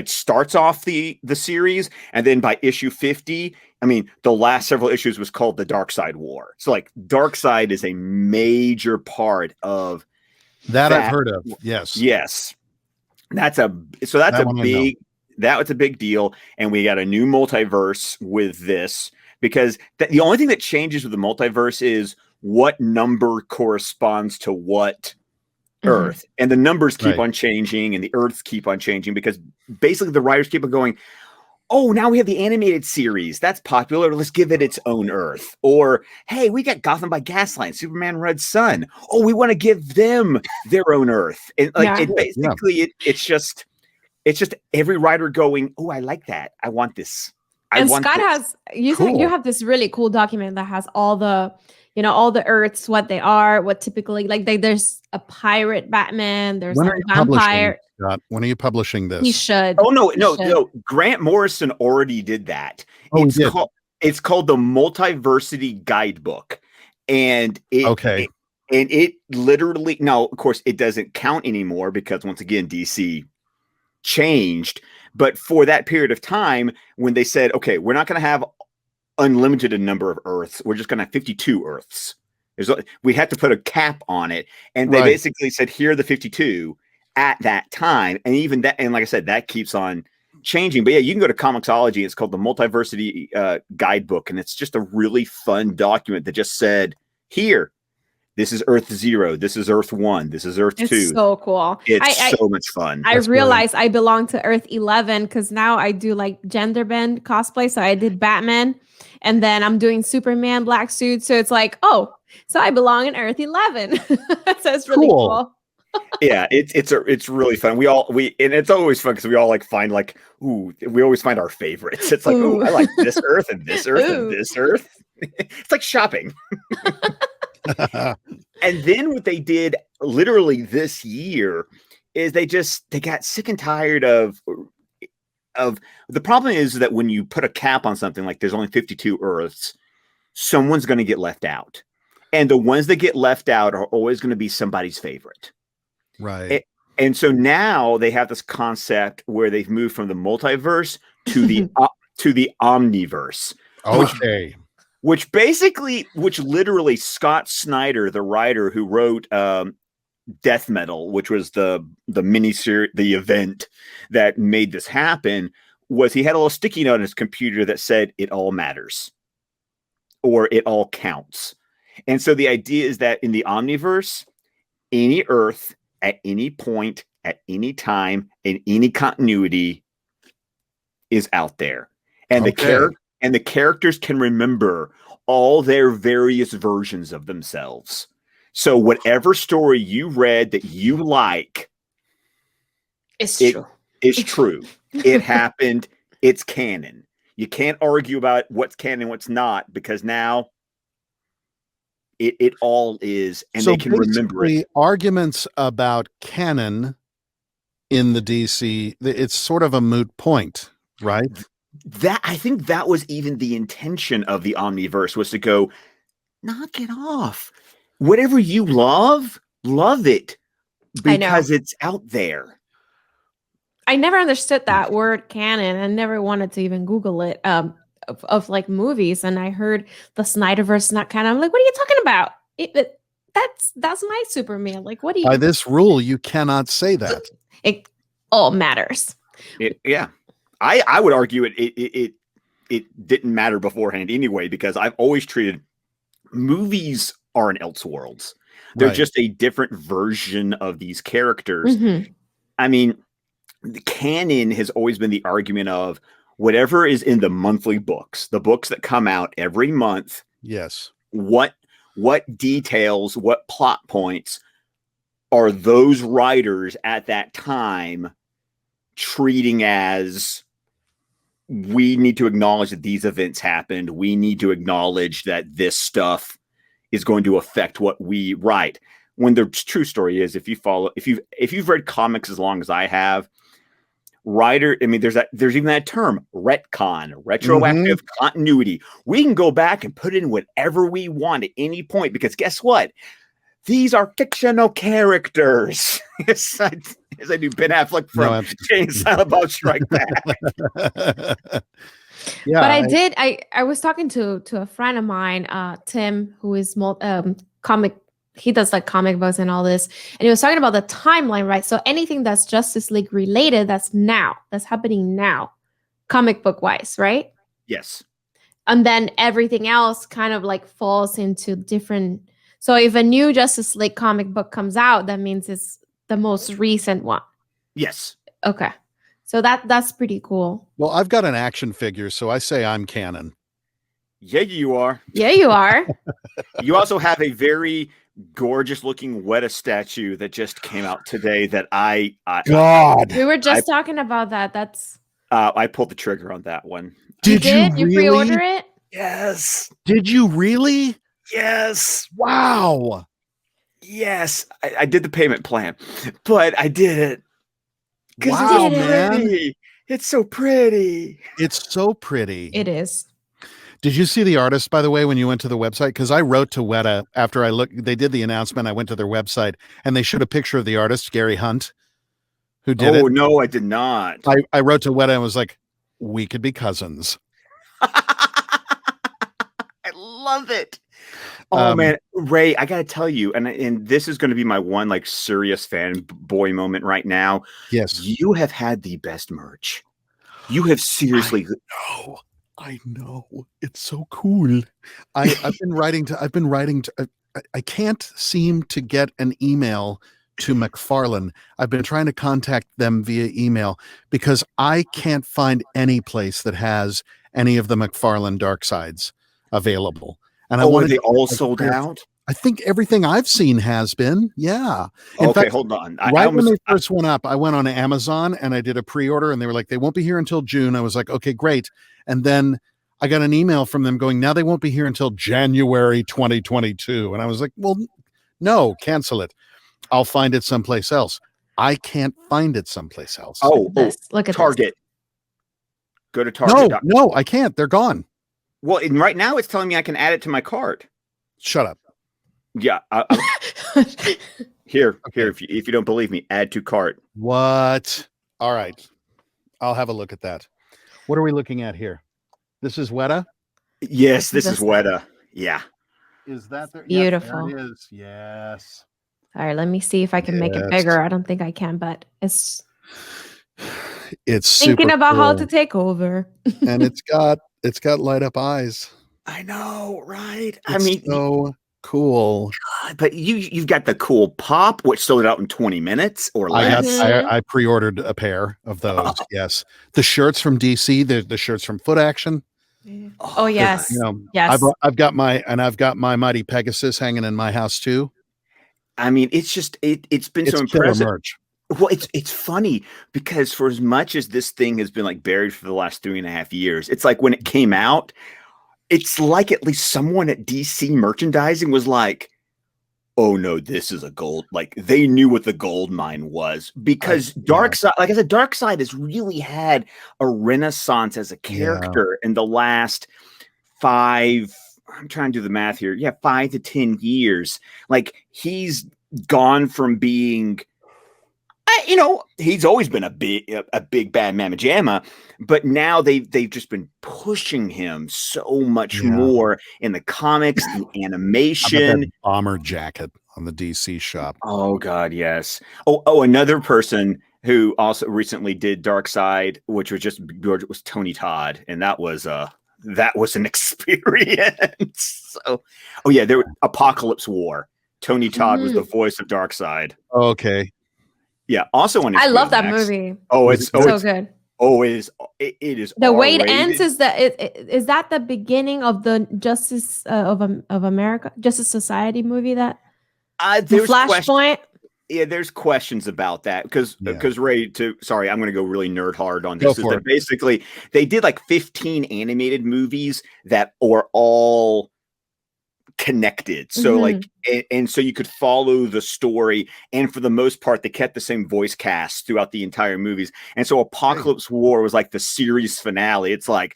starts off the series, and then by issue 50, I mean, the last several issues was called the Darkseid War. So like Darkseid is a major part of that I've heard of. Yes. That was a big deal. And we got a new multiverse with this, because the only thing that changes with the multiverse is what number corresponds to what Earth, and the numbers keep on changing and the Earths keep on changing, because basically the writers keep on going, oh, now we have the animated series that's popular, let's give it its own Earth. Or, hey, we got Gotham by Gaslight, Superman Red Sun, oh, we want to give them their own Earth. And like it's just every writer going, oh, I like that, I want this. You have this really cool document that has all the Earths, what they are, what typically, like there's a pirate Batman, there's a vampire. When are you publishing this? He should. Oh, no. Grant Morrison already did that. It's called the Multiversity Guidebook. And it literally, now, of course, it doesn't count anymore because, once again, DC changed. But for that period of time, when they said, okay, we're not going to have unlimited a number of Earths, we're just going to have 52 Earths. We had to put a cap on it. And they basically said, here are the 52 at that time. And even that, and like I said, that keeps on changing. But yeah, you can go to Comixology. It's called the Multiversity Guidebook. And it's just a really fun document that just said, here, this is Earth 0. This is Earth 1. This is Earth 2. It's so cool. It's so much fun. I realized I belong to Earth 11 because now I do like gender bend cosplay. So I did Batman, and then I'm doing Superman black suit. So it's like, oh, so I belong in Earth 11. So it's really cool. Yeah, it's really fun. And it's always fun because we all like find like, ooh, we always find our favorites. It's like, ooh, I like this Earth and this Earth and this Earth. It's like shopping. And then what they did literally this year is they got sick and tired of the problem is that when you put a cap on something, like there's only 52 Earths, someone's going to get left out. And the ones that get left out are always going to be somebody's favorite. Right. And so now they have this concept where they've moved from the multiverse to the Omniverse. Okay. Which literally Scott Snyder, the writer who wrote Death Metal, which was the miniseries, the event that made this happen, was he had a little sticky note on his computer that said it all matters or it all counts. And so the idea is that in the Omniverse, any Earth at any point, at any time, in any continuity is out there. And the characters can remember all their various versions of themselves. So whatever story you read that you like, it's true. It's true. It happened. It's canon. You can't argue about what's canon and what's not, because now it all is, and so they can remember it. Arguments about canon in the DC, it's sort of a moot point, right? That I think that was even the intention of the Omniverse, was to go, knock it off. Whatever you love it, because it's out there. I never understood that word canon. I never wanted to even Google it of like movies. And I heard the Snyderverse not canon. I'm like, what are you talking about? That's my Superman. Like, what do you? By this rule, you cannot say that. It all matters. I would argue it didn't matter beforehand anyway, because I've always treated movies are in Elseworlds. They're just a different version of these characters. Mm-hmm. I mean, the canon has always been the argument of whatever is in the monthly books, the books that come out every month. Yes. What details, what plot points are those writers at that time treating as, we need to acknowledge that these events happened. We need to acknowledge that this stuff is going to affect what we write. When the true story is, if you've read comics as long as I have, there's even that term, retcon, retroactive continuity. We can go back and put in whatever we want at any point, because guess what? These are fictional characters. As I do Ben Affleck from Jay and Silent Bob Strike Back. Yeah, but I was talking to a friend of mine, Tim, who is comic. He does like comic books and all this, and he was talking about the timeline, right? So anything that's Justice League related, that's happening now, comic book wise, right? Yes. And then everything else kind of like falls into different. So if a new Justice League comic book comes out, that means it's the most recent one. Yes. Okay. So that's pretty cool. Well, I've got an action figure, so I say I'm canon. Yeah, you are. Yeah, you are. You also have a very gorgeous looking Weta statue that just came out today that we were just talking about that. That's I pulled the trigger on that one. Did you pre-order it? Yes. Did you really? Yes. Wow. Yes. I did the payment plan, but I did it. Wow, man. It's so pretty. It's so pretty. It is. Did you see the artist, by the way, when you went to the website? Because I wrote to Weta after they did the announcement. I went to their website and they showed a picture of the artist, Gary Hunt, who did it. Oh, no, I did not. I wrote to Weta and was like, we could be cousins. I love it. Oh, man. Ray, I got to tell you, and this is going to be my one like serious fanboy moment right now. Yes. You have had the best merch. You have seriously. I know. It's so cool. I've been writing to, I can't seem to get an email to McClellan. I've been trying to contact them via email because I can't find any place that has any of the McClellan Darkseids available. And are they all sold out? I think everything I've seen has been. Yeah. In fact, hold on. When they first went up, I went on Amazon and I did a pre-order and they were like, they won't be here until June. I was like, okay, great. And then I got an email from them going, now they won't be here until January 2022. And I was like, well, no, cancel it. I'll find it someplace else. I can't find it someplace else. Look at Target. This. Go to Target. No, I can't. They're gone. Well, right now it's telling me I can add it to my cart. Shut up. Yeah. Here, Okay. if you don't believe me, add to cart. What? All right. I'll have a look at that. What are we looking at here? This is Weta? Yes, this is Weta. Yeah. Is that there? Beautiful. Yes, there it is. Yes. All right, let me see if I can make it Yes. bigger. I don't think I can, but it's Super thinking about how cool. to take over. And it's got light up eyes. I know, right? It's I mean, so cool. but you've got the cool pop, which sold out in 20 minutes or less. I pre-ordered a pair of those. Yes. The shirts from DC, the shirts from Foot Action. Oh yes. You know, yes. I've got my Mighty Pegasus hanging in my house too. I mean, it's just it's been so killer impressive. merch. Well, it's funny because for as much as this thing has been like buried for the last 3.5 years, it's like when it came out, it's like at least someone at DC merchandising was like, oh no, this is a gold. Like they knew what the gold mine was because Darkseid, like I said, Darkseid has really had a renaissance as a character in the last 5. I'm trying to do the math here. Yeah, 5 to 10 years. Like he's gone from being, he's always been a big bad mamma jamma, but now they've just been pushing him so much more in the comics, the animation. Bomber jacket on the DC shop. Oh God, yes. Oh, another person who also recently did Darkseid, which was just was Tony Todd, and that was an experience. So, there Apocalypse War. Tony Todd was the voice of Darkseid. Okay. Yeah. Also on HBO I love that Max. movie. It's so good. It is. The way it R-rated. ends is that the beginning of the Justice of America, Justice Society movie that there's Flashpoint. There's questions about that because sorry, I'm going to go really nerd hard on this. Go for it. Basically, they did like 15 animated movies that are all connected. So like, and so you could follow the story. And for the most part, they kept the same voice cast throughout the entire movies. And so Apocalypse War was like the series finale. It's like,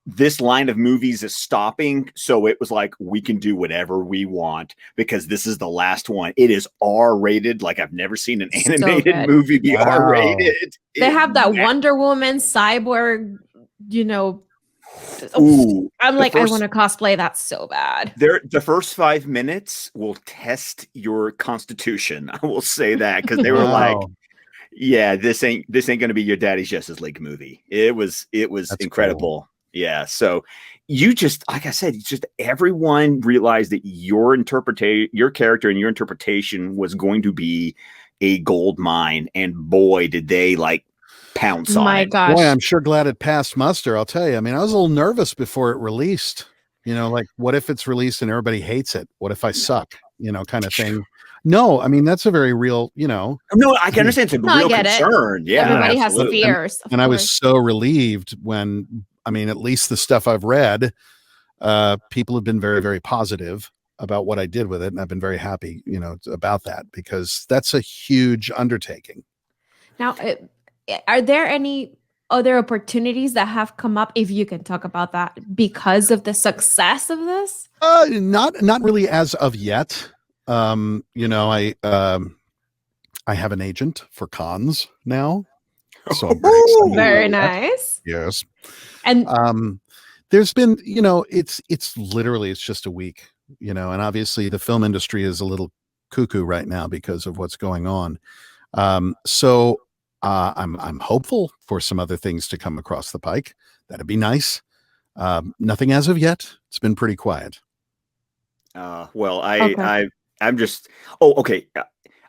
this line of movies is stopping. So it was like, we can do whatever we want because this is the last one. It is R-rated. Like I've never seen an animated movie be R-rated. They have that Wonder Woman cyborg, Ooh, I'm like, I want to cosplay that so bad. The first 5 minutes will test your constitution. I will say that because they were like, yeah, this ain't going to be your daddy's Justice League movie. It was That's incredible. Cool. Yeah. So you just, like I said, everyone realized that your character and your interpretation was going to be a gold mine. And boy, did they like pounce on it. My gosh. Boy, I'm sure glad it passed muster. I'll tell you. I mean, I was a little nervous before it released, like what if it's released and everybody hates it? What if I suck, kind of thing. No, I mean, that's a very real, No, I can understand. It's a real concern. Yeah. Everybody has fears. And I was so relieved when, at least the stuff I've read, people have been very, very positive about what I did with it. And I've been very happy, about that because that's a huge undertaking. Now, are there any other opportunities that have come up, if you can talk about that, because of the success of this? Not really as of yet. I have an agent for cons now. So I'm very excited very about nice. That. Yes. And there's been, it's literally, it's just a week, and obviously the film industry is a little cuckoo right now because of what's going on. So I'm hopeful for some other things to come across the pike. That'd be nice. Nothing as of yet. It's been pretty quiet. Well, I'm just, okay.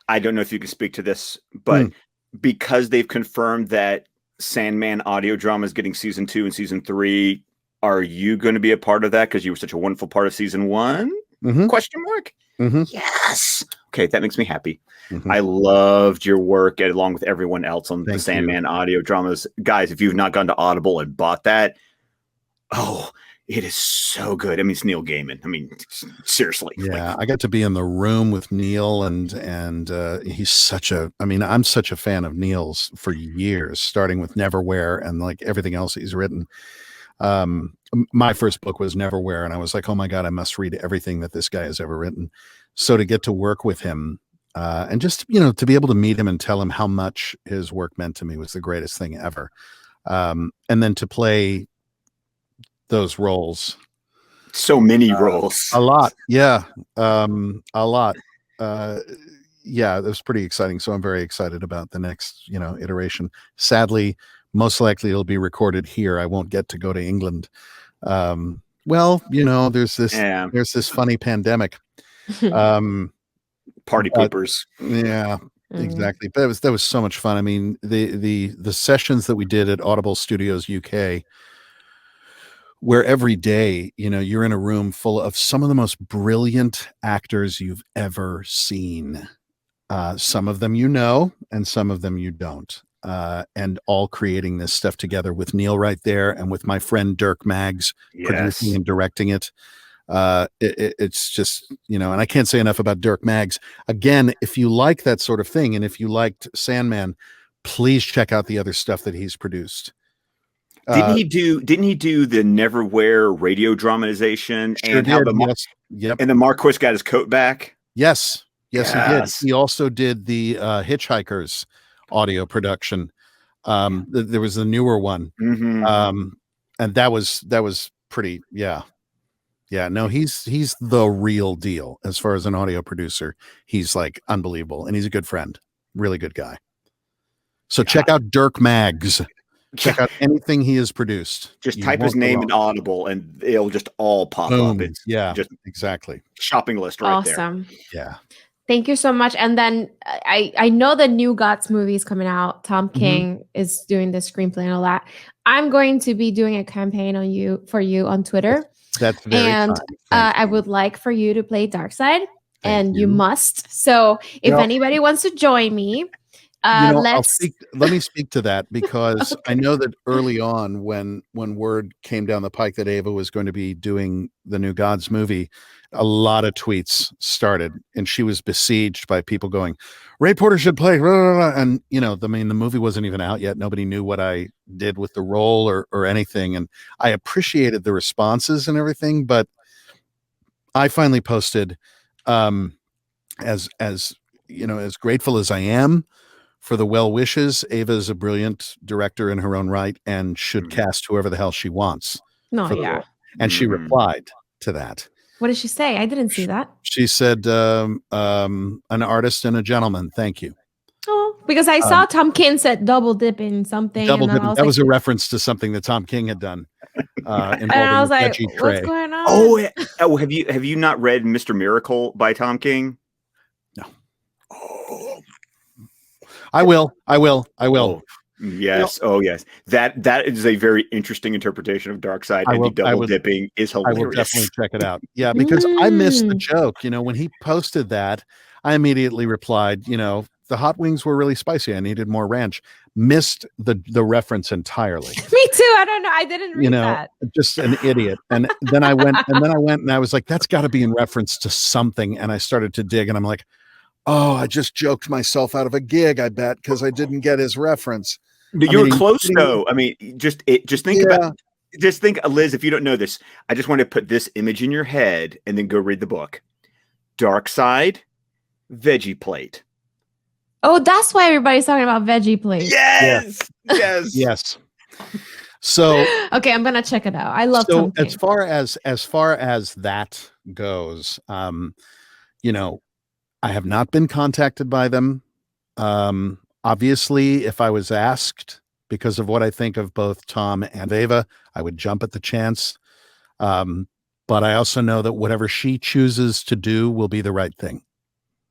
I don't know if you can speak to this, but because they've confirmed that Sandman audio drama is getting season 2 and season 3, are you going to be a part of that? Because you were such a wonderful part of season 1? Question mark. Yes. Okay. That makes me happy. I loved your work along with everyone else on the Sandman audio dramas. Guys, if you've not gone to Audible and bought that, it is so good. I mean, it's Neil Gaiman. I mean, seriously. Yeah, I got to be in the room with Neil, and he's I'm such a fan of Neil's for years, starting with Neverwhere and like everything else he's written. My first book was Neverwhere, and I was like, oh my God, I must read everything that this guy has ever written. So to get to work with him And just, you know, to be able to meet him and tell him how much his work meant to me was the greatest thing ever. And then to play those roles. So many roles. A lot. Yeah. A lot. Yeah, that was pretty exciting. So I'm very excited about the next, you know, iteration. Sadly, most likely it'll be recorded here. I won't get to go to England. Well, you know, there's this funny pandemic. Party poopers. Yeah, exactly. But that was so much fun. I mean, the sessions that we did at Audible Studios UK, where every day, you know, you're in a room full of some of the most brilliant actors you've ever seen. Some of them you know, and some of them you don't. And all creating this stuff together with Neil right there, and with my friend Dirk Maggs producing and directing it. It's just, you know, and I can't say enough about Dirk Maggs. Again, if you like that sort of thing, and if you liked Sandman, please check out the other stuff that he's produced. Didn't he do the Neverwhere radio dramatization and how and the Marquis got his coat back? Yes, he did. He also did the Hitchhikers audio production. There was the newer one, and that was pretty. Yeah. No, he's the real deal as far as an audio producer. He's like unbelievable, and he's a good friend, really good guy. So check out Dirk Maggs. Check out anything he has produced. Just type his name in Audible, and it'll just all pop up. It's just exactly shopping list right there. Awesome. Yeah. Thank you so much. And then I know the new Gods movie is coming out. Tom King is doing the screenplay and all that. I'm going to be doing a campaign for you on Twitter. That's very kind. I would like for you to play Darkseid, and you must. So if anybody wants to join me, let me speak to that, because I know that early on when word came down the pike that Ava was going to be doing the new Gods movie, a lot of tweets started, and she was besieged by people going, Ray Porter should play, and you know, the movie wasn't even out yet. Nobody knew what I did with the role or anything, and I appreciated the responses and everything, but I finally posted, as you know, as grateful as I am for the well wishes. Ava is a brilliant director in her own right, and should cast whoever the hell she wants. And she replied to that. What did she say? I didn't see that. She said, an artist and a gentleman. Thank you. Oh, because I saw Tom King said double dip in something. That was a reference to something that Tom King had done. And I was like, what's going on? Oh, have you not read Mr. Miracle by Tom King? No. Oh. I will. Oh, yes. Oh, yes. That is a very interesting interpretation of Darkseid, and the double dipping is hilarious. I will definitely check it out. Yeah, because I missed the joke. You know, when he posted that, I immediately replied, you know, the hot wings were really spicy. I needed more ranch. Missed the reference entirely. Me too. I don't know. I didn't read that. Just an idiot. And then I went and I was like, that's got to be in reference to something. And I started to dig, and I'm like, oh, I just joked myself out of a gig, I bet, because I didn't get his reference. You were close, though. I mean, just think about, Liz, if you don't know this, I just want to put this image in your head and then go read the book. Darkseid, veggie plate. Oh, that's why everybody's talking about veggie plate. Yes. So okay, I'm gonna check it out. I love. So as far as that goes, you know, I have not been contacted by them. Obviously, if I was asked, because of what I think of both Tom and Ava, I would jump at the chance. But I also know that whatever she chooses to do will be the right thing.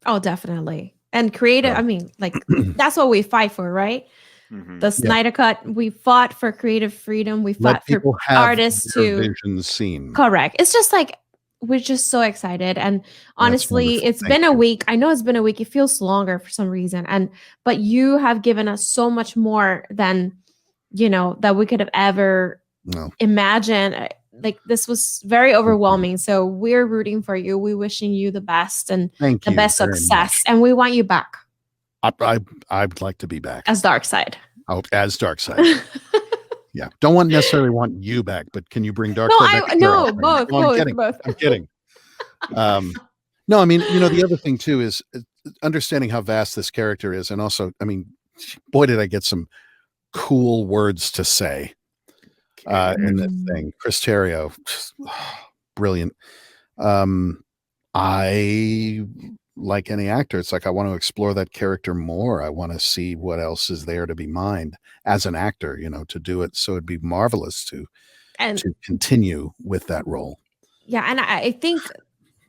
Oh, definitely. And creative, I mean, like, that's what we fight for, right? The Snyder Cut, we fought for creative freedom. We fought for artists to visions seen. Correct. It's just like, we're just so excited. And honestly, it's been a week. I know it's been a week. It feels longer for some reason. But you have given us so much more than, you know, that we could have ever imagined. Like, this was very overwhelming. So we're rooting for you. We're wishing you the best and the best success. And we want you back. I'd like to be back. As Darkseid. Oh, as Darkseid. Yeah. Don't necessarily want you back, but can you bring Darkseid back? No, both. I'm kidding. No, I mean, you know, the other thing too is understanding how vast this character is, and also, I mean, boy, did I get some cool words to say in this thing. Chris Terrio, brilliant. I, like any actor, it's like I want to explore that character more. I want to see what else is there to be mined as an actor, you know, to do it. So it'd be marvelous to continue with that role. Yeah, and I think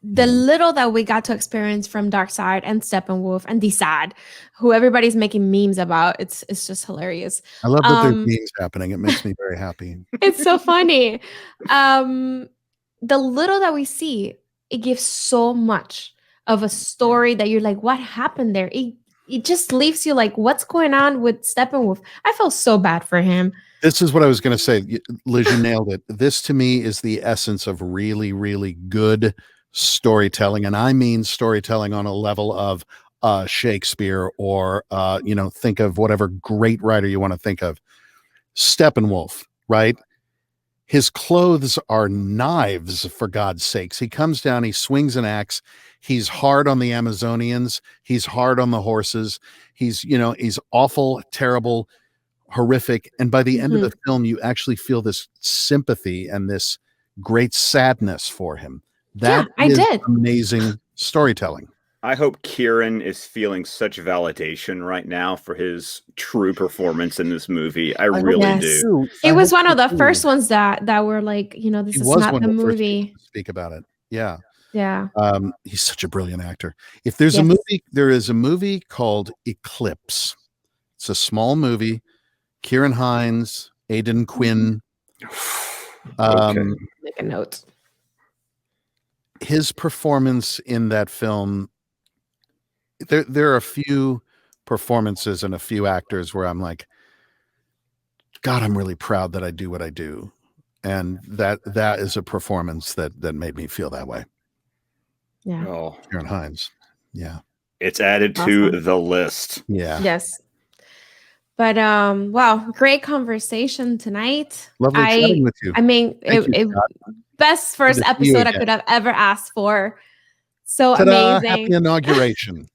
the little that we got to experience from Darkseid and Steppenwolf and Desaad, who everybody's making memes about, it's just hilarious. I love that there's memes happening. It makes me very happy. It's so funny. The little that we see, it gives so much of a story that you're like, what happened there? It just leaves you like, what's going on with Steppenwolf? I feel so bad for him. This is what I was going to say. Liz, you nailed it. This to me is the essence of really, really good storytelling. And I mean storytelling on a level of Shakespeare or, you know, think of whatever great writer you want to think of. Steppenwolf, right? His clothes are knives, for God's sakes. He comes down, he swings an axe. He's hard on the Amazonians. He's hard on the horses. He's, you know, he's awful, terrible, horrific. And by the end of the film, you actually feel this sympathy and this great sadness for him. That is amazing storytelling. I hope Kieran is feeling such validation right now for his true performance in this movie. I really do. It was one of the first ones that were like, you know, this is not the movie. Speak about it. Yeah. Yeah. He's such a brilliant actor. If there's a movie, there is a movie called Eclipse. It's a small movie. Kieran Hines, Aidan Quinn. Make a note. His performance in that film, there are a few performances and a few actors where I'm like, God, I'm really proud that I do what I do. And that is a performance that made me feel that way. Yeah. Oh, Kieran Hines. Yeah. It's added to the list. Yeah. Yes. But wow, great conversation tonight. Lovely chatting with you. I mean, it best first episode I could have ever asked for. So amazing. Happy inauguration.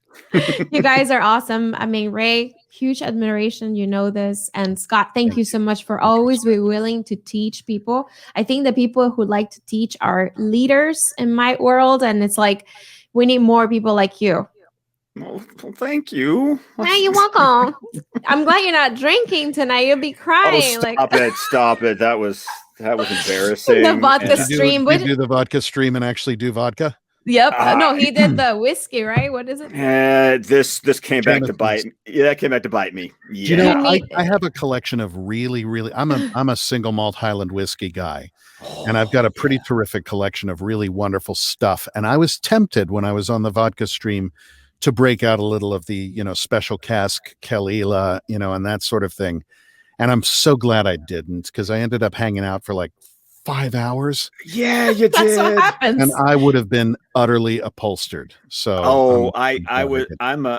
You guys are awesome. I mean, Ray, huge admiration. You know this. And Scott, thank you so much for always be willing to teach people. I think the people who like to teach are leaders in my world. And it's like, we need more people like you. Well, thank you. Hey, you're welcome. I'm glad you're not drinking tonight. You'll be crying. Stop it. That was embarrassing. The vodka stream. Did you do the vodka stream and actually do vodka? Yep. No, he did the whiskey, right? What is it? This came back to bite me. Yeah, that came back to bite me. Yeah. You know, I have a collection of really, I'm a single malt Highland whiskey guy. And I've got a pretty terrific collection of really wonderful stuff. And I was tempted when I was on the vodka stream to break out a little of the, you know, special cask Kalila, you know, and that sort of thing. And I'm so glad I didn't, because I ended up hanging out for like 5 hours. Yeah, you did. That's what happens. And I would have been utterly upholstered. So I would. I'm a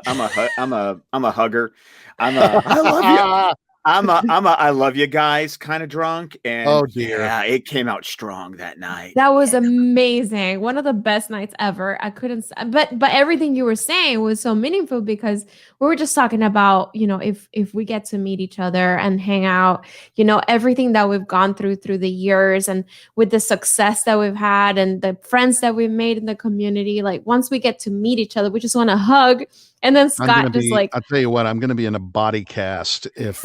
hugger. I love you. I love you guys kind of drunk. And oh dear. Yeah, it came out strong that night. That was amazing. One of the best nights ever. I couldn't, but everything you were saying was so meaningful, because we were just talking about, you know, if we get to meet each other and hang out, you know, everything that we've gone through the years, and with the success that we've had and the friends that we've made in the community, like once we get to meet each other, we just want to hug. And then Scott just like, I'll tell you what, I'm going to be in a body cast if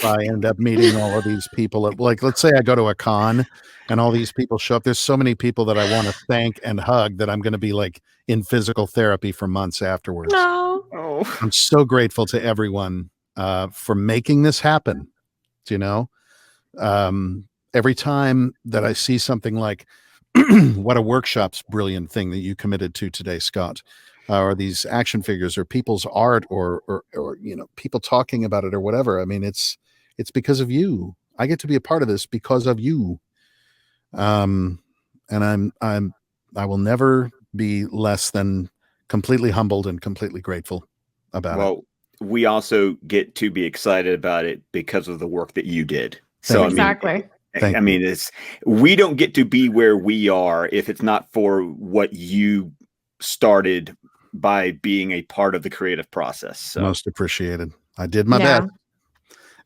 I end up meeting all of these people. Like, let's say I go to a con and all these people show up. There's so many people that I want to thank and hug that I'm going to be like in physical therapy for months afterwards. no. Oh, I'm so grateful to everyone for making this happen. You know, every time that I see something like what a workshop's brilliant thing that you committed to today, Scott, or these action figures or people's art or you know, people talking about it or whatever. I mean, it's because of you. I get to be a part of this because of you. And I will never be less than completely humbled and completely grateful about it. Well, we also get to be excited about it because of the work that you did. So exactly. I mean, we don't get to be where we are if it's not for what you started by being a part of the creative process. So. Most appreciated. I did my best,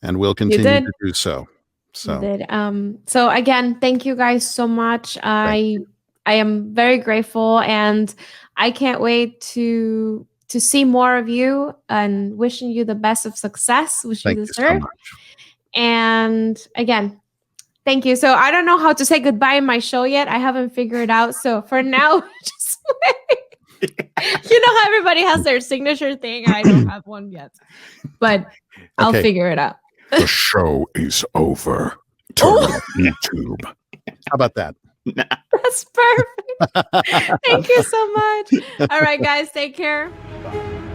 and will continue to do so. So, so again, thank you guys so much. I am very grateful, and I can't wait to see more of you, and wishing you the best of success, which you deserve. So much. And again, thank you. So I don't know how to say goodbye in my show yet. I haven't figured it out. So for now, just wait. You know how everybody has their signature thing. I don't have one yet, but I'll figure it out. The show is over. Turn off YouTube. How about that? That's perfect. Thank you so much. All right, guys, take care. Bye.